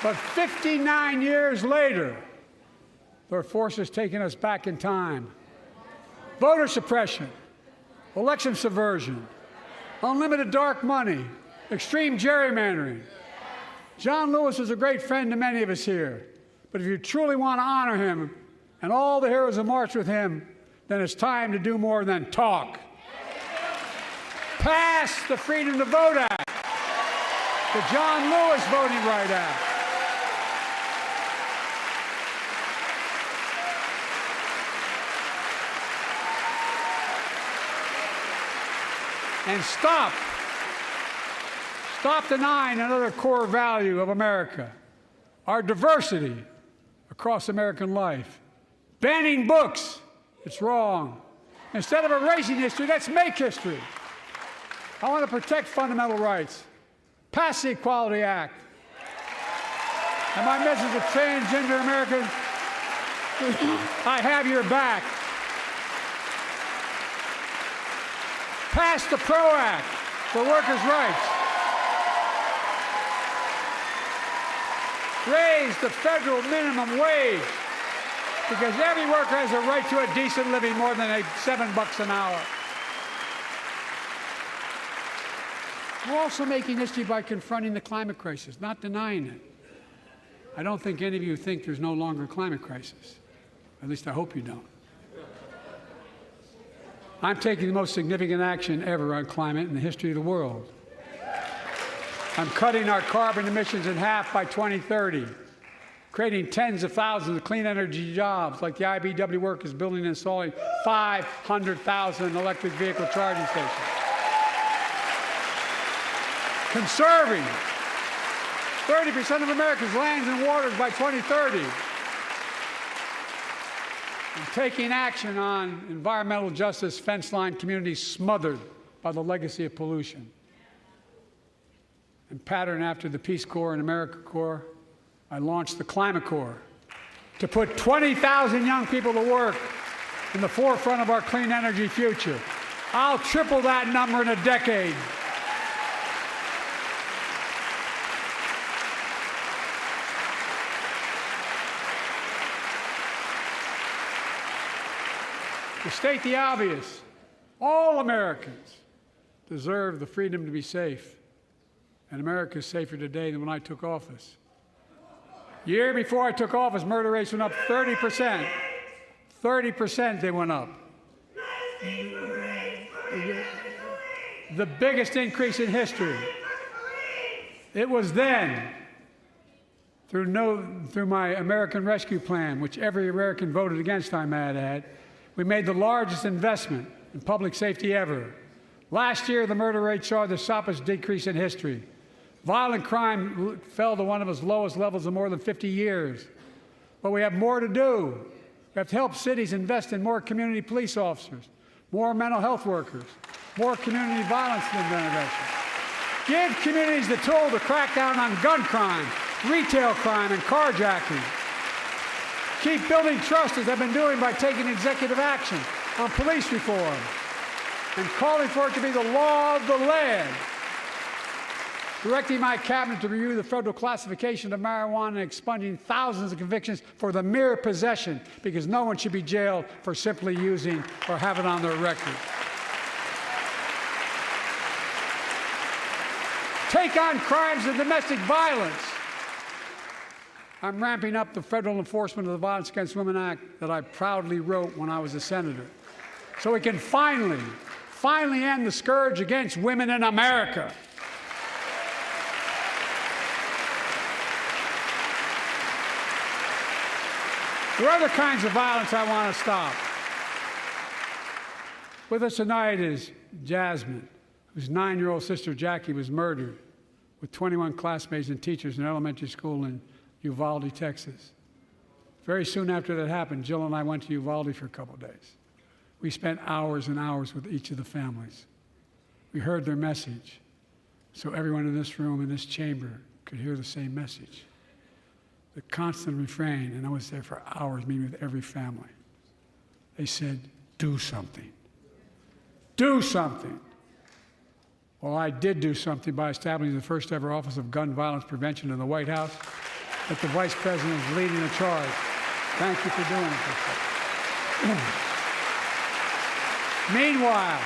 Speaker 4: But 59 years later, there are forces taking us back in time. Voter suppression, election subversion, unlimited dark money, extreme gerrymandering. John Lewis is a great friend to many of us here, but if you truly want to honor him and all the heroes who marched with him, then it's time to do more than talk. Pass the Freedom to Vote Act, the John Lewis Voting Rights Act. And stop denying another core value of America, our diversity across American life. Banning books, it's wrong. Instead of erasing history, let's make history. I want to protect fundamental rights. Pass the Equality Act. And my message to transgender Americans, I have your back. Pass the PRO Act for workers' rights. Raise the federal minimum wage, because every worker has a right to a decent living more than $7 an hour. We're also making history by confronting the climate crisis, not denying it. I don't think any of you think there's no longer a climate crisis. At least I hope you don't. I'm taking the most significant action ever on climate in the history of the world. I'm cutting our carbon emissions in half by 2030, creating tens of thousands of clean energy jobs, like the IBEW work is building and installing 500,000 electric vehicle charging stations. Conserving 30% of America's lands and waters by 2030. And taking action on environmental justice fence line communities smothered by the legacy of pollution. And patterned after the Peace Corps and AmeriCorps, I launched the Climate Corps to put 20,000 young people to work in the forefront of our clean energy future. I'll triple that number in a decade. To state the obvious, all Americans deserve the freedom to be safe. And America is safer today than when I took office. Year before I took office, murder rates went up 30%. 30% they went up. The biggest increase in history. It was then, through my American Rescue Plan, which every American voted against, I might add, we made the largest investment in public safety ever. Last year, the murder rate saw the sharpest decrease in history. Violent crime fell to one of its lowest levels in more than 50 years. But we have more to do. We have to help cities invest in more community police officers, more mental health workers, more community violence intervention. Give communities the tool to crack down on gun crime, retail crime, and carjacking. Keep building trust, as I've been doing by taking executive action on police reform and calling for it to be the law of the land. Directing my cabinet to review the federal classification of marijuana and expunging thousands of convictions for the mere possession, because no one should be jailed for simply using or have it on their record. Take on crimes of domestic violence. I'm ramping up the federal enforcement of the Violence Against Women Act that I proudly wrote when I was a senator, so we can finally end the scourge against women in America. There are other kinds of violence I want to stop. With us tonight is Jasmine, whose 9-year-old sister Jackie was murdered with 21 classmates and teachers in an elementary school in Uvalde, Texas. Very soon after that happened, Jill and I went to Uvalde for a couple of days. We spent hours and hours with each of the families. We heard their message, so everyone in this room, in this chamber, could hear the same message. The constant refrain, and I was there for hours meeting with every family. They said, do something. Do something. Well, I did do something by establishing the first ever Office of Gun Violence Prevention in the White House that the Vice President is leading the charge. Thank you for doing it. Meanwhile,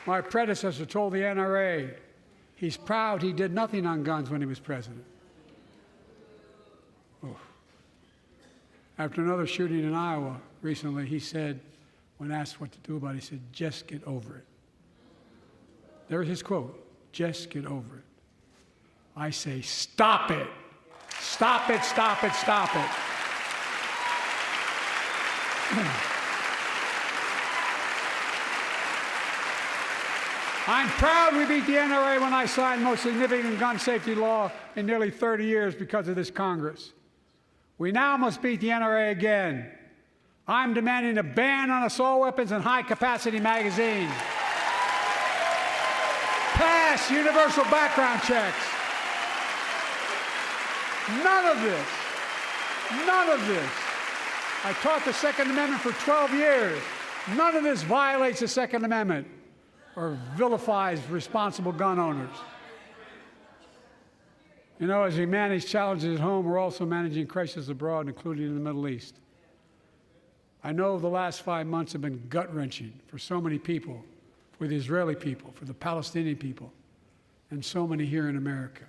Speaker 4: my predecessor told the NRA he's proud he did nothing on guns when he was president. Oh. After another shooting in Iowa recently, he said, when asked what to do about it, he said, just get over it. There was his quote, just get over it. I say, stop it. Stop it, stop it, stop it. I'm proud we beat the NRA when I signed the most significant gun safety law in nearly 30 years because of this Congress. We now must beat the NRA again. I'm demanding a ban on assault weapons and high-capacity magazines. Pass universal background checks. None of this. I taught the Second Amendment for 12 years. None of this violates the Second Amendment or vilifies responsible gun owners. You know, as we manage challenges at home, we're also managing crises abroad, including in the Middle East. I know the last 5 months have been gut-wrenching for so many people, for the Israeli people, for the Palestinian people, and so many here in America.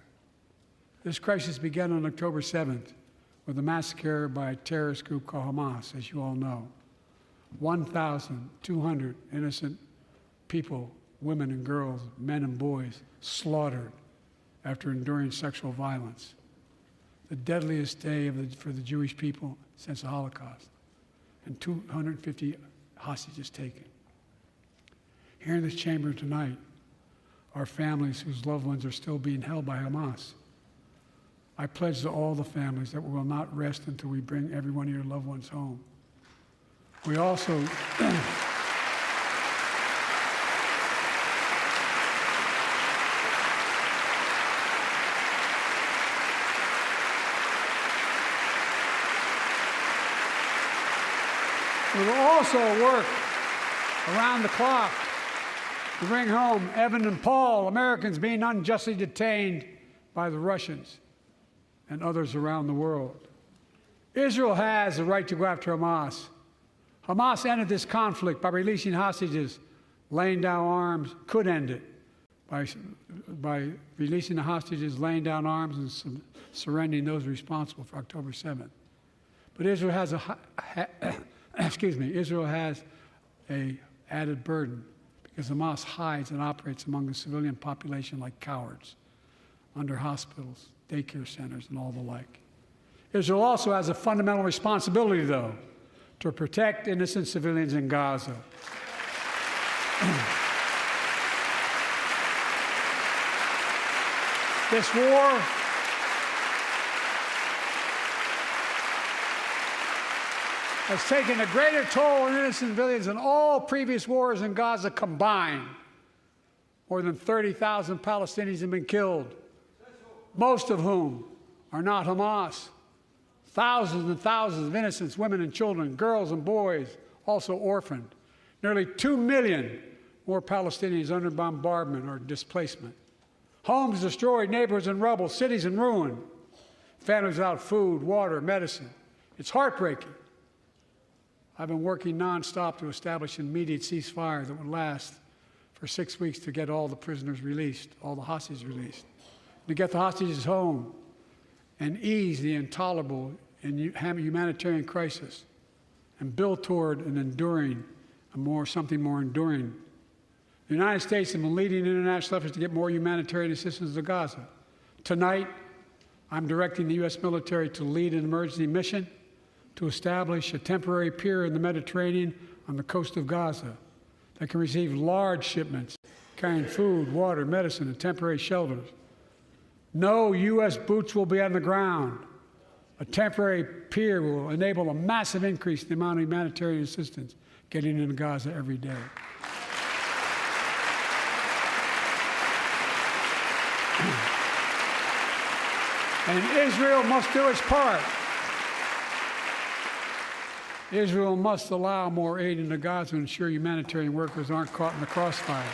Speaker 4: This crisis began on October 7th with a massacre by a terrorist group called Hamas, as you all know. 1,200 innocent people, women and girls, men and boys, slaughtered after enduring sexual violence. The deadliest day for the Jewish people since the Holocaust, and 250 hostages taken. Here in this chamber tonight are families whose loved ones are still being held by Hamas. I pledge to all the families that we will not rest until we bring every one of your loved ones home. We also We will also work around the clock to bring home Evan and Paul, Americans being unjustly detained by the Russians and others around the world. Israel has the right to go after Hamas. Hamas ended this conflict by releasing hostages, laying down arms, could end it by releasing the hostages, laying down arms, and surrendering those responsible for October 7th. But Israel has Israel has an added burden because Hamas hides and operates among the civilian population like cowards, under hospitals, daycare centers, and all the like. Israel also has a fundamental responsibility, though, to protect innocent civilians in Gaza. This war has taken a greater toll on innocent civilians than all previous wars in Gaza combined. More than 30,000 Palestinians have been killed, most of whom are not Hamas. Thousands and thousands of innocents, women and children, girls and boys, also orphaned. Nearly 2 million more Palestinians under bombardment or displacement. Homes destroyed, neighborhoods in rubble, cities in ruin. Families without food, water, medicine. It's heartbreaking. I've been working nonstop to establish an immediate ceasefire that would last for 6 weeks to get all the prisoners released, all the hostages released, to get the hostages home and ease the intolerable and humanitarian crisis and build toward an enduring something more enduring. The United States has been leading international efforts to get more humanitarian assistance to Gaza. Tonight, I'm directing the U.S. military to lead an emergency mission to establish a temporary pier in the Mediterranean on the coast of Gaza that can receive large shipments carrying food, water, medicine, and temporary shelters. No U.S. boots will be on the ground. A temporary pier will enable a massive increase in the amount of humanitarian assistance getting into Gaza every day. And Israel must do its part. Israel must allow more aid into Gaza to ensure humanitarian workers aren't caught in the crossfire.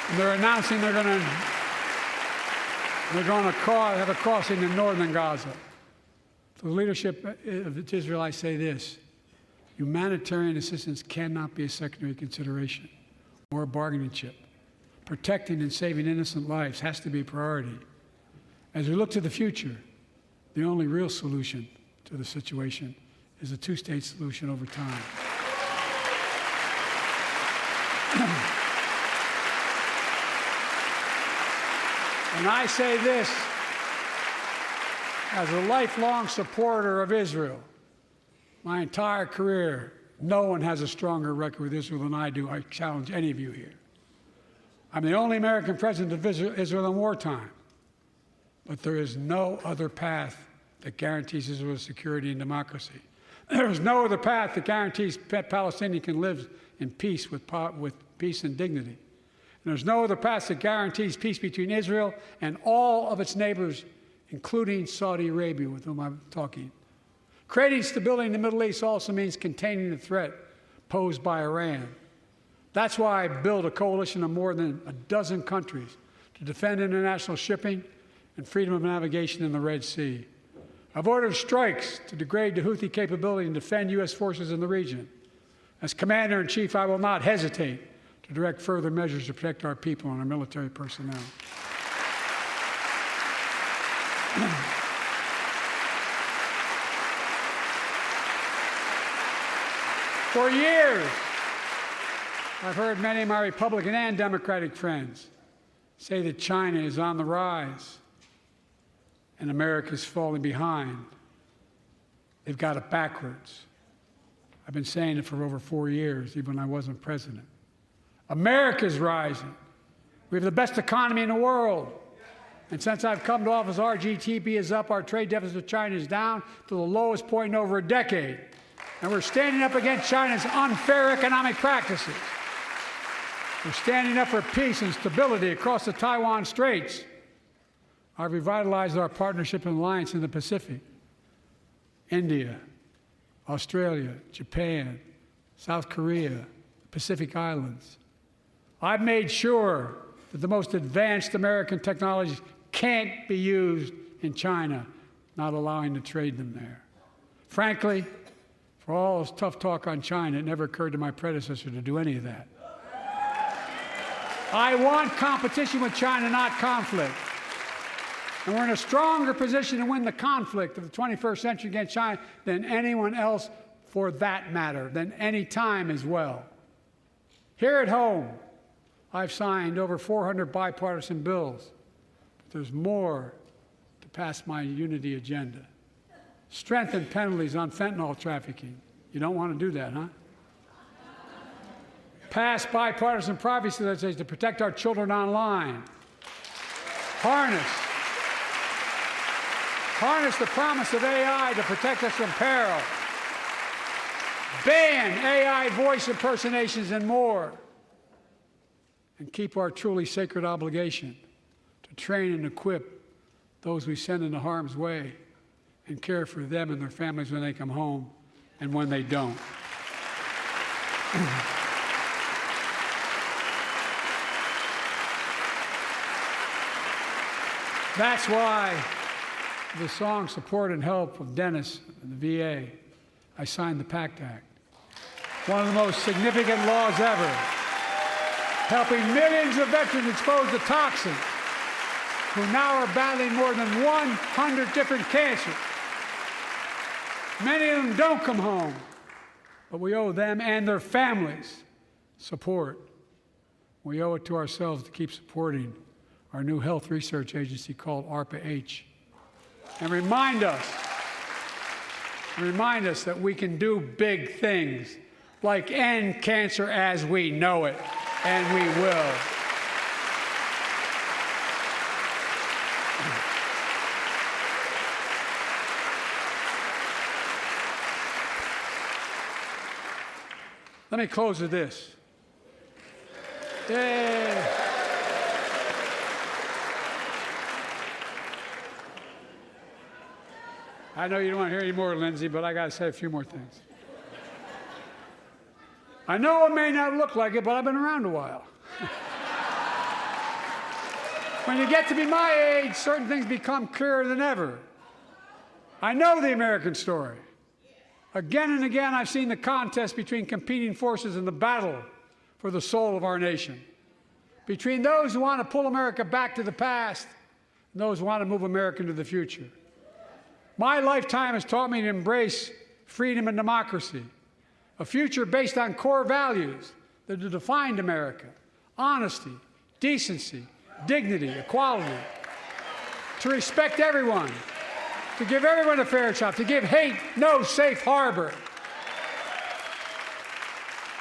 Speaker 4: And they're announcing they're going to have a crossing in northern Gaza. To the leadership of Israel, I say this: humanitarian assistance cannot be a secondary consideration or a bargaining chip. Protecting and saving innocent lives has to be a priority. As we look to the future, the only real solution to the situation is a two-state solution over time. And I say this as a lifelong supporter of Israel. My entire career, no one has a stronger record with Israel than I do. I challenge any of you here. I'm the only American president of Israel in wartime. But there is no other path that guarantees Israel's security and democracy. There is no other path that guarantees Palestinians can live in peace with peace and dignity. And there's no other path that guarantees peace between Israel and all of its neighbors, including Saudi Arabia, with whom I'm talking. Creating stability in the Middle East also means containing the threat posed by Iran. That's why I built a coalition of more than a dozen countries to defend international shipping and freedom of navigation in the Red Sea. I've ordered strikes to degrade the Houthi capability and defend U.S. forces in the region. As Commander-in-Chief, I will not hesitate to direct further measures to protect our people and our military personnel. For years, I've heard many of my Republican and Democratic friends say that China is on the rise and America's falling behind. They've got it backwards. I've been saying it for over 4 years, even when I wasn't president. America's rising. We have the best economy in the world. And since I've come to office, our GDP is up, our trade deficit with China is down to the lowest point in over a decade. And we're standing up against China's unfair economic practices. We're standing up for peace and stability across the Taiwan Straits. I've revitalized our partnership and alliance in the Pacific. India, Australia, Japan, South Korea, Pacific Islands. I've made sure that the most advanced American technologies can't be used in China, not allowing to trade them there. Frankly, for all this tough talk on China, it never occurred to my predecessor to do any of that. I want competition with China, not conflict. And we're in a stronger position to win the conflict of the 21st century against China than anyone else, for that matter, than any time as well. Here at home, I've signed over 400 bipartisan bills, but there's more to pass my unity agenda. Strengthen penalties on fentanyl trafficking. You don't want to do that, huh? Pass bipartisan privacy legislation to protect our children online. Harness the promise of AI to protect us from peril. Ban AI voice impersonations and more. And keep our truly sacred obligation to train and equip those we send into harm's way and care for them and their families when they come home and when they don't. That's why the song Support and Help of Dennis and the VA, I signed the PACT Act. One of the most significant laws ever, helping millions of veterans exposed to toxins who now are battling more than 100 different cancers. Many of them don't come home. but we owe them and their families support. We owe it to ourselves to keep supporting our new health research agency called ARPA-H, and remind us that we can do big things like end cancer as we know it, and we will. Let me close with this. Yay. I know you don't want to hear any more, Lindsay, but I got to say a few more things. I know it may not look like it, but I've been around a while. When you get to be my age, certain things become clearer than ever. I know the American story. Again and again, I've seen the contest between competing forces in the battle for the soul of our nation, between those who want to pull America back to the past and those who want to move America into the future. My lifetime has taught me to embrace freedom and democracy, a future based on core values that have defined America: honesty, decency, dignity, equality, to respect everyone, to give everyone a fair shot, to give hate no safe harbor.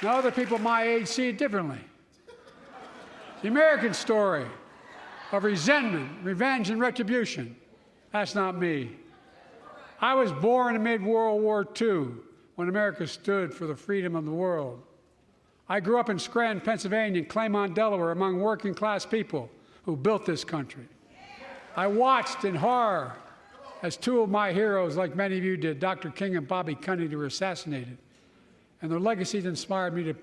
Speaker 4: Now, other people my age see it differently. The American story of resentment, revenge, and retribution, that's not me. I was born amid World War II, when America stood for the freedom of the world. I grew up in Scranton, Pennsylvania, and Claymont, Delaware, among working-class people who built this country. I watched in horror as two of my heroes, like many of you did, Dr. King and Bobby Kennedy, were assassinated. And their legacies inspired me to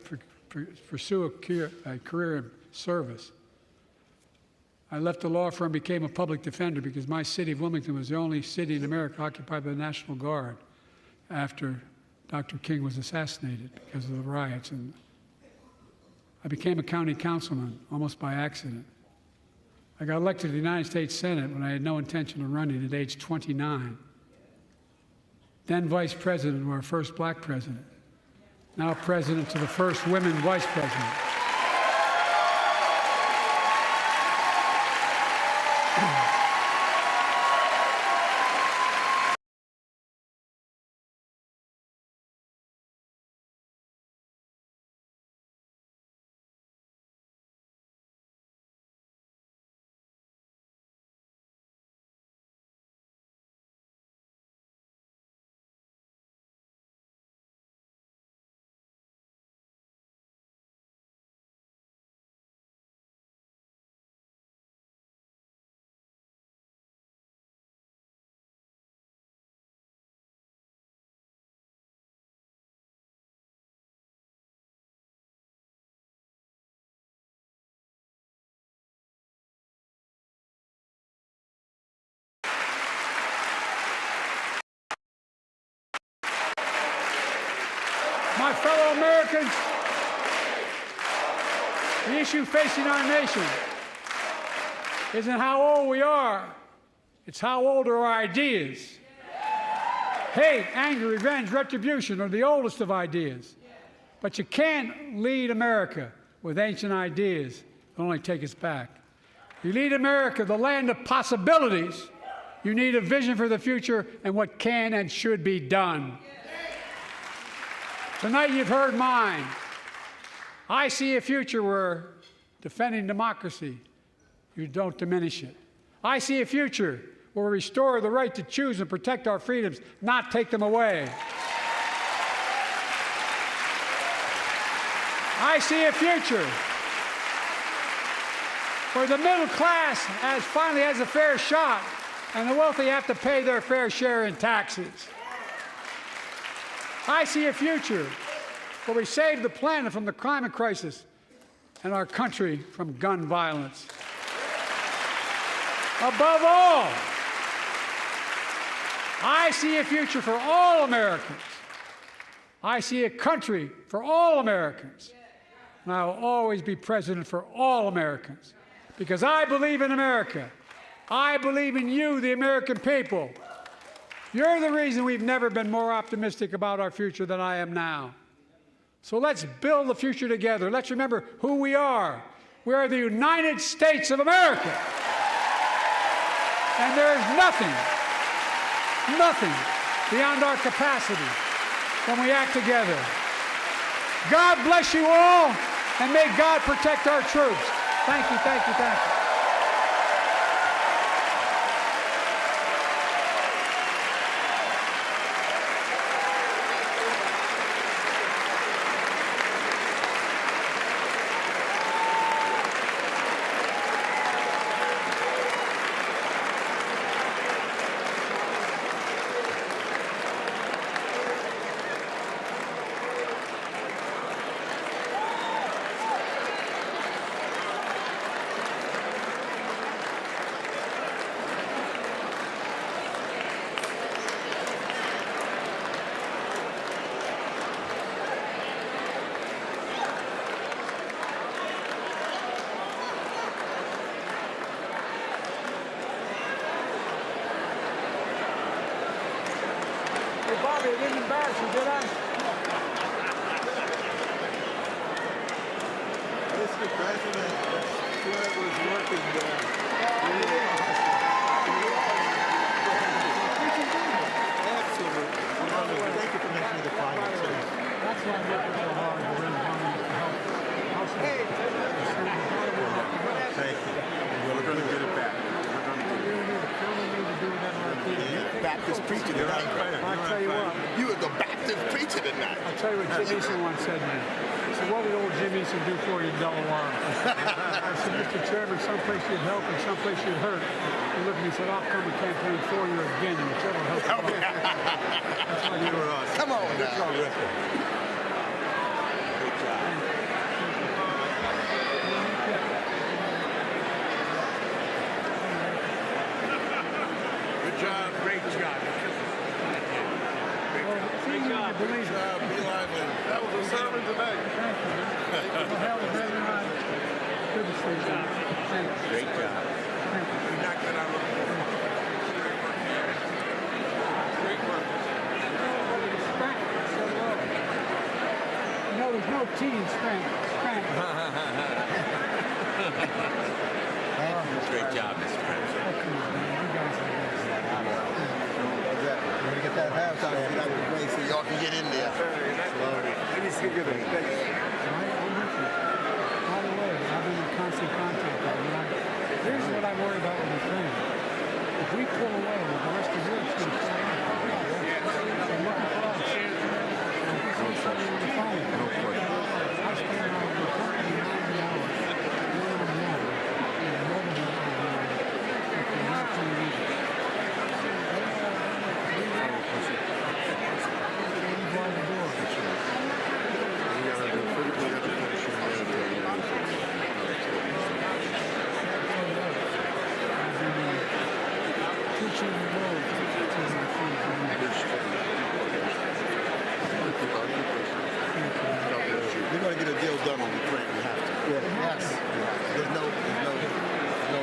Speaker 4: pursue a career in service. I left the law firm and became a public defender because my city of Wilmington was the only city in America occupied by the National Guard after Dr. King was assassinated because of the riots. And I became a county councilman almost by accident. I got elected to the United States Senate when I had no intention of running at age 29. Then vice president to our first black president. Now president to the first women vice president. My fellow Americans, the issue facing our nation isn't how old we are, it's how old are our ideas. Hate, anger, revenge, retribution are the oldest of ideas. But you can't lead America with ancient ideas that only take us back. You lead America, the land of possibilities. You need a vision for the future and what can and should be done. Tonight you've heard mine. I see a future where defending democracy, you don't diminish it. I see a future where we restore the right to choose and protect our freedoms, not take them away. I see a future where the middle class finally has a fair shot and the wealthy have to pay their fair share in taxes. I see a future where we save the planet from the climate crisis and our country from gun violence. Above all, I see a future for all Americans. I see a country for all Americans. And I will always be president for all Americans because I believe in America. I believe in you, the American people. You're the reason we've never been more optimistic about our future than I am now. So let's build the future together. Let's remember who we are. We are the United States of America. And there is nothing beyond our capacity when we act together. God bless you all, and may God protect our troops. Thank you, thank you, thank you. Bobby, I didn't embarrass you, did I?
Speaker 5: Mr. President, whoever's working there. Absolutely. Thank you for making me the climate change.
Speaker 4: That's why I'm working so hard to raise money to help.
Speaker 5: Thank you. We're going to get it back. Baptist preacher tonight.
Speaker 4: I'll tell you what.
Speaker 5: You are the Baptist preacher tonight.
Speaker 4: I'll tell you what Jim Eason once said to me. He said, what did old Jim Eason do for you in Delaware? I said, Mr. Chairman, someplace you'd help and someplace you'd hurt. He looked at me and said, I'll come and campaign for you again and whichever helps you. That's why
Speaker 5: You were awesome. Come on now. Good job. Good job. Great job.
Speaker 4: Great job.
Speaker 5: Good job. Be lively. That was a sermon today.
Speaker 4: Thank you, man. Well, hell, very nice. Good to see you. Thanks.
Speaker 5: Great job.
Speaker 4: Thank you.
Speaker 5: You knocked it out of the park. Great work.
Speaker 4: You know, there's no T in Spank.
Speaker 5: Great job, Mr. President.
Speaker 4: You guys are the best.
Speaker 5: We're going to get that house out of the way so y'all can get in there. Slowly. Let me see good.
Speaker 4: I'm with you. By the way, I've been in constant contact with them. Here's what I worry about with Ukraine. If we pull away, the rest of Europe's going to pull away. They're looking for us. I'm something on the phone. I spend around 90 hours.
Speaker 5: We're going to get a deal done on Ukraine. We have to. Yes. There's no.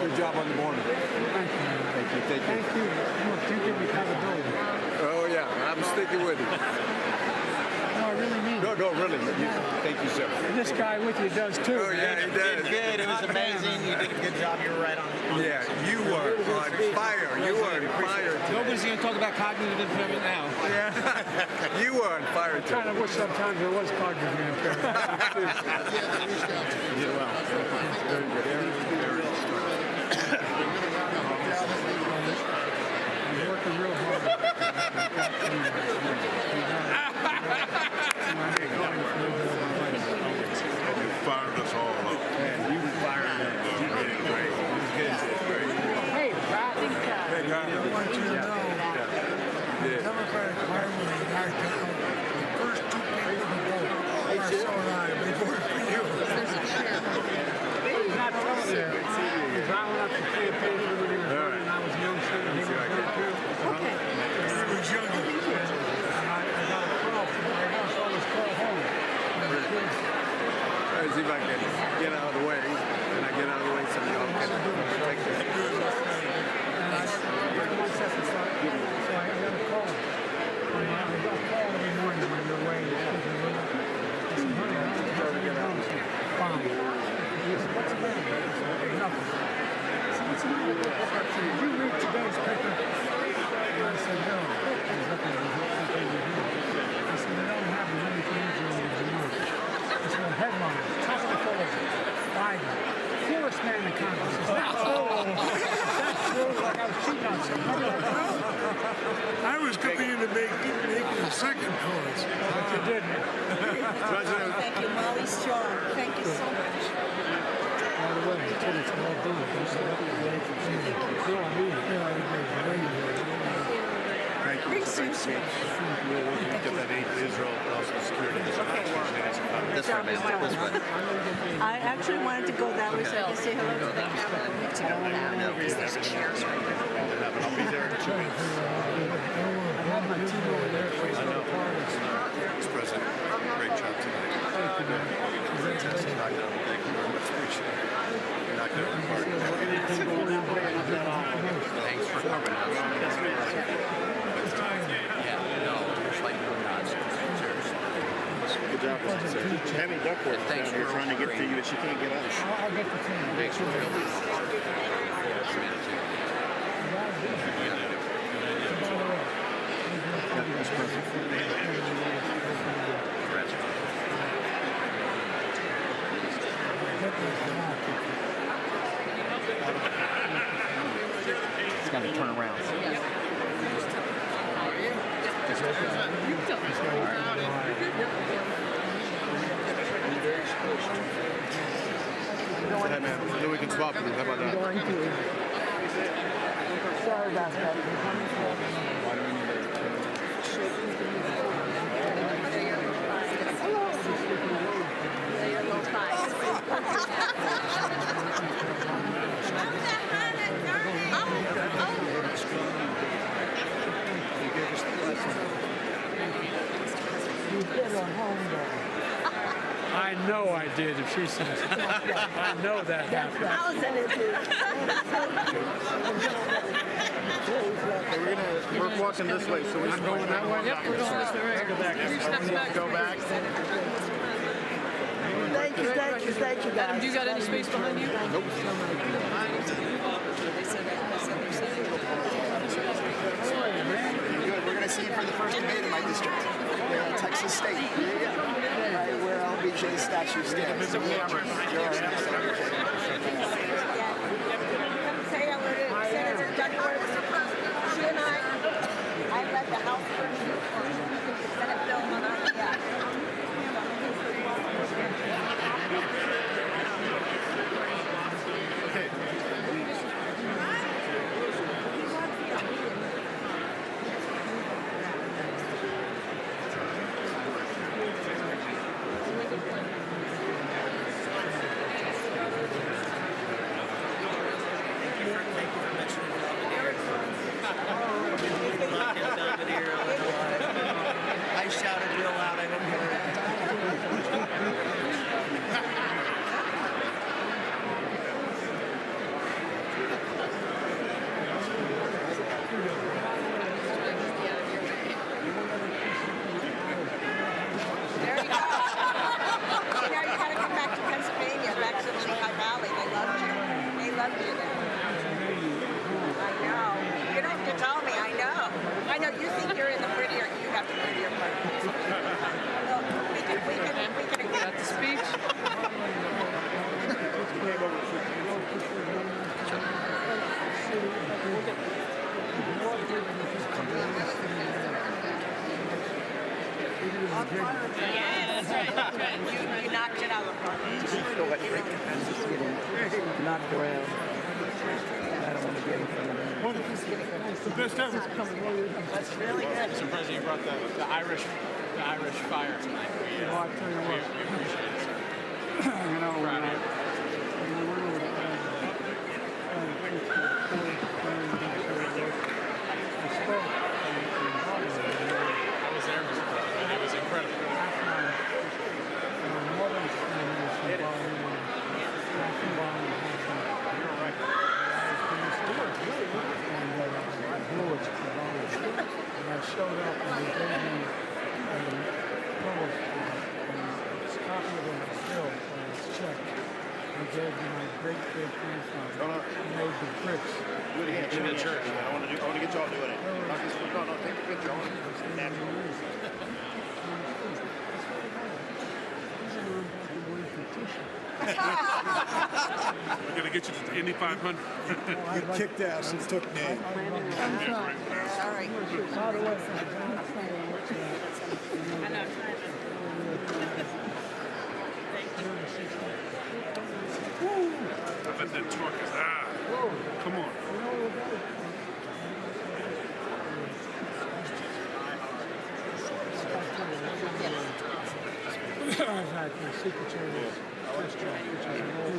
Speaker 5: Good job on the border.
Speaker 4: Thank you.
Speaker 5: Thank you.
Speaker 4: Thank you. You give me accountability.
Speaker 5: Oh, yeah. I'm sticking with it.
Speaker 4: No, I really mean it.
Speaker 5: No, really. Thank you, sir.
Speaker 4: And this guy with you does too.
Speaker 5: Oh, yeah, he does.
Speaker 3: Good. It was amazing. You did a good job. You were right on.
Speaker 5: Yeah, you were on fire. You were on fire.
Speaker 3: Nobody's going to talk about cognitive impairment now.
Speaker 5: Yeah. You were on fire.
Speaker 4: I kind of wish sometimes there was cognitive impairment.
Speaker 5: You did well. Very good.
Speaker 4: I'm working real hard.
Speaker 5: You fired us all up. Yeah, you fired us up. You did it great.
Speaker 4: Hey, Pat.
Speaker 5: Hey, God.
Speaker 6: I want you to know, the Democratic Party, I took the first two people to vote. Marcel and I, we voted for you.
Speaker 4: He's not telling you. He's rounding up the campaign for when he was running. I was young, son, and he was young too. Okay.
Speaker 6: I was younger.
Speaker 4: And I got a call from my house. I was called home.
Speaker 5: Let's see if I can get out of the way. And I get out of the way so y'all can protect us.
Speaker 4: And I got 1 second, so I got a call. And I got a call every morning when you're away. He said, Did you read today's paper? And I said, no. I was looking at the review. I said, they don't have many things in Vermont. I said, headlines, top of the polls, Biden, poorest man in Congress. Is that true? Is that true? Like I was cheating on somebody.
Speaker 6: I was competing to make the second poorest.
Speaker 4: But you didn't.
Speaker 1: Thank you, Molly Strong. Thank you so much.
Speaker 4: By the way, it's all done. No, I mean,
Speaker 1: Pretty soon.
Speaker 5: Get that aid to Israel, but also security.
Speaker 3: This way, man. This way.
Speaker 1: I actually wanted to go that way so I could say hello to the camera and mix it over now because there's chairs right there.
Speaker 5: I'll be there in 2 weeks.
Speaker 4: I had my team over there for
Speaker 5: I know. Mr. President, great job tonight. Fantastic knockdown. Thank you very much. Appreciate it. You knocked it out of the park.
Speaker 3: Thanks for coming out.
Speaker 5: Good job, officer. Tammy Duckworth
Speaker 3: Thanks
Speaker 5: down here
Speaker 3: for
Speaker 5: trying to get to you, but she can't get out.
Speaker 4: I'll get the team.
Speaker 3: Thanks for building.
Speaker 5: Mr. President.
Speaker 3: It's got to turn around.
Speaker 5: Hey, man, I know we can swap with you. How about that?
Speaker 1: Sorry about that.
Speaker 4: I know I did if she says it. I know that happened.
Speaker 1: I'll send it to you.
Speaker 5: We're walking this way, so we're going that way?
Speaker 7: Yep, we're going this way right here.
Speaker 5: Go back.
Speaker 1: Thank you, guys.
Speaker 7: Adam, do you got any space behind you?
Speaker 5: Nope.
Speaker 8: Good. We're going to see you for the first debate in my district. We're in Texas State. Right where LBJ's statue stands.
Speaker 1: Say hello to Senator Duckworth. She and I led the House version of the Senate bill on our behalf.
Speaker 8: I shouted real loud. I didn't hear it.
Speaker 1: There you go. Now you gotta come back to Pennsylvania, back to the Lehigh Valley. They loved you. They loved you there. I know. You don't have to tell me. I know. I know. You think you're in the prettier. You have the prettier part. Well, we can agree.
Speaker 7: Got the speech?
Speaker 1: Yeah, that's right. You knocked it out of the park.
Speaker 8: Knocked around. I don't want to get in front of them.
Speaker 4: The best ever.
Speaker 1: That's really good.
Speaker 3: Mr. President, you brought the Irish fire tonight.
Speaker 4: Well, I tell you what.
Speaker 3: We appreciate it, sir.
Speaker 4: You know,
Speaker 3: Proud of you. I was there, Mr. President. It was incredible.
Speaker 4: I showed up and they gave me a copy of the bill for his check. great grandfather made the bricks.
Speaker 5: Do it again. In the church. I want to get y'all doing it. Not this one. No, take a picture. I want to natural.
Speaker 9: We're gonna get you to the Indy 500.
Speaker 6: Get kicked out and took name.
Speaker 1: Sorry.
Speaker 9: I bet that torque is come on.
Speaker 4: I've had the Secret Service test track, which I know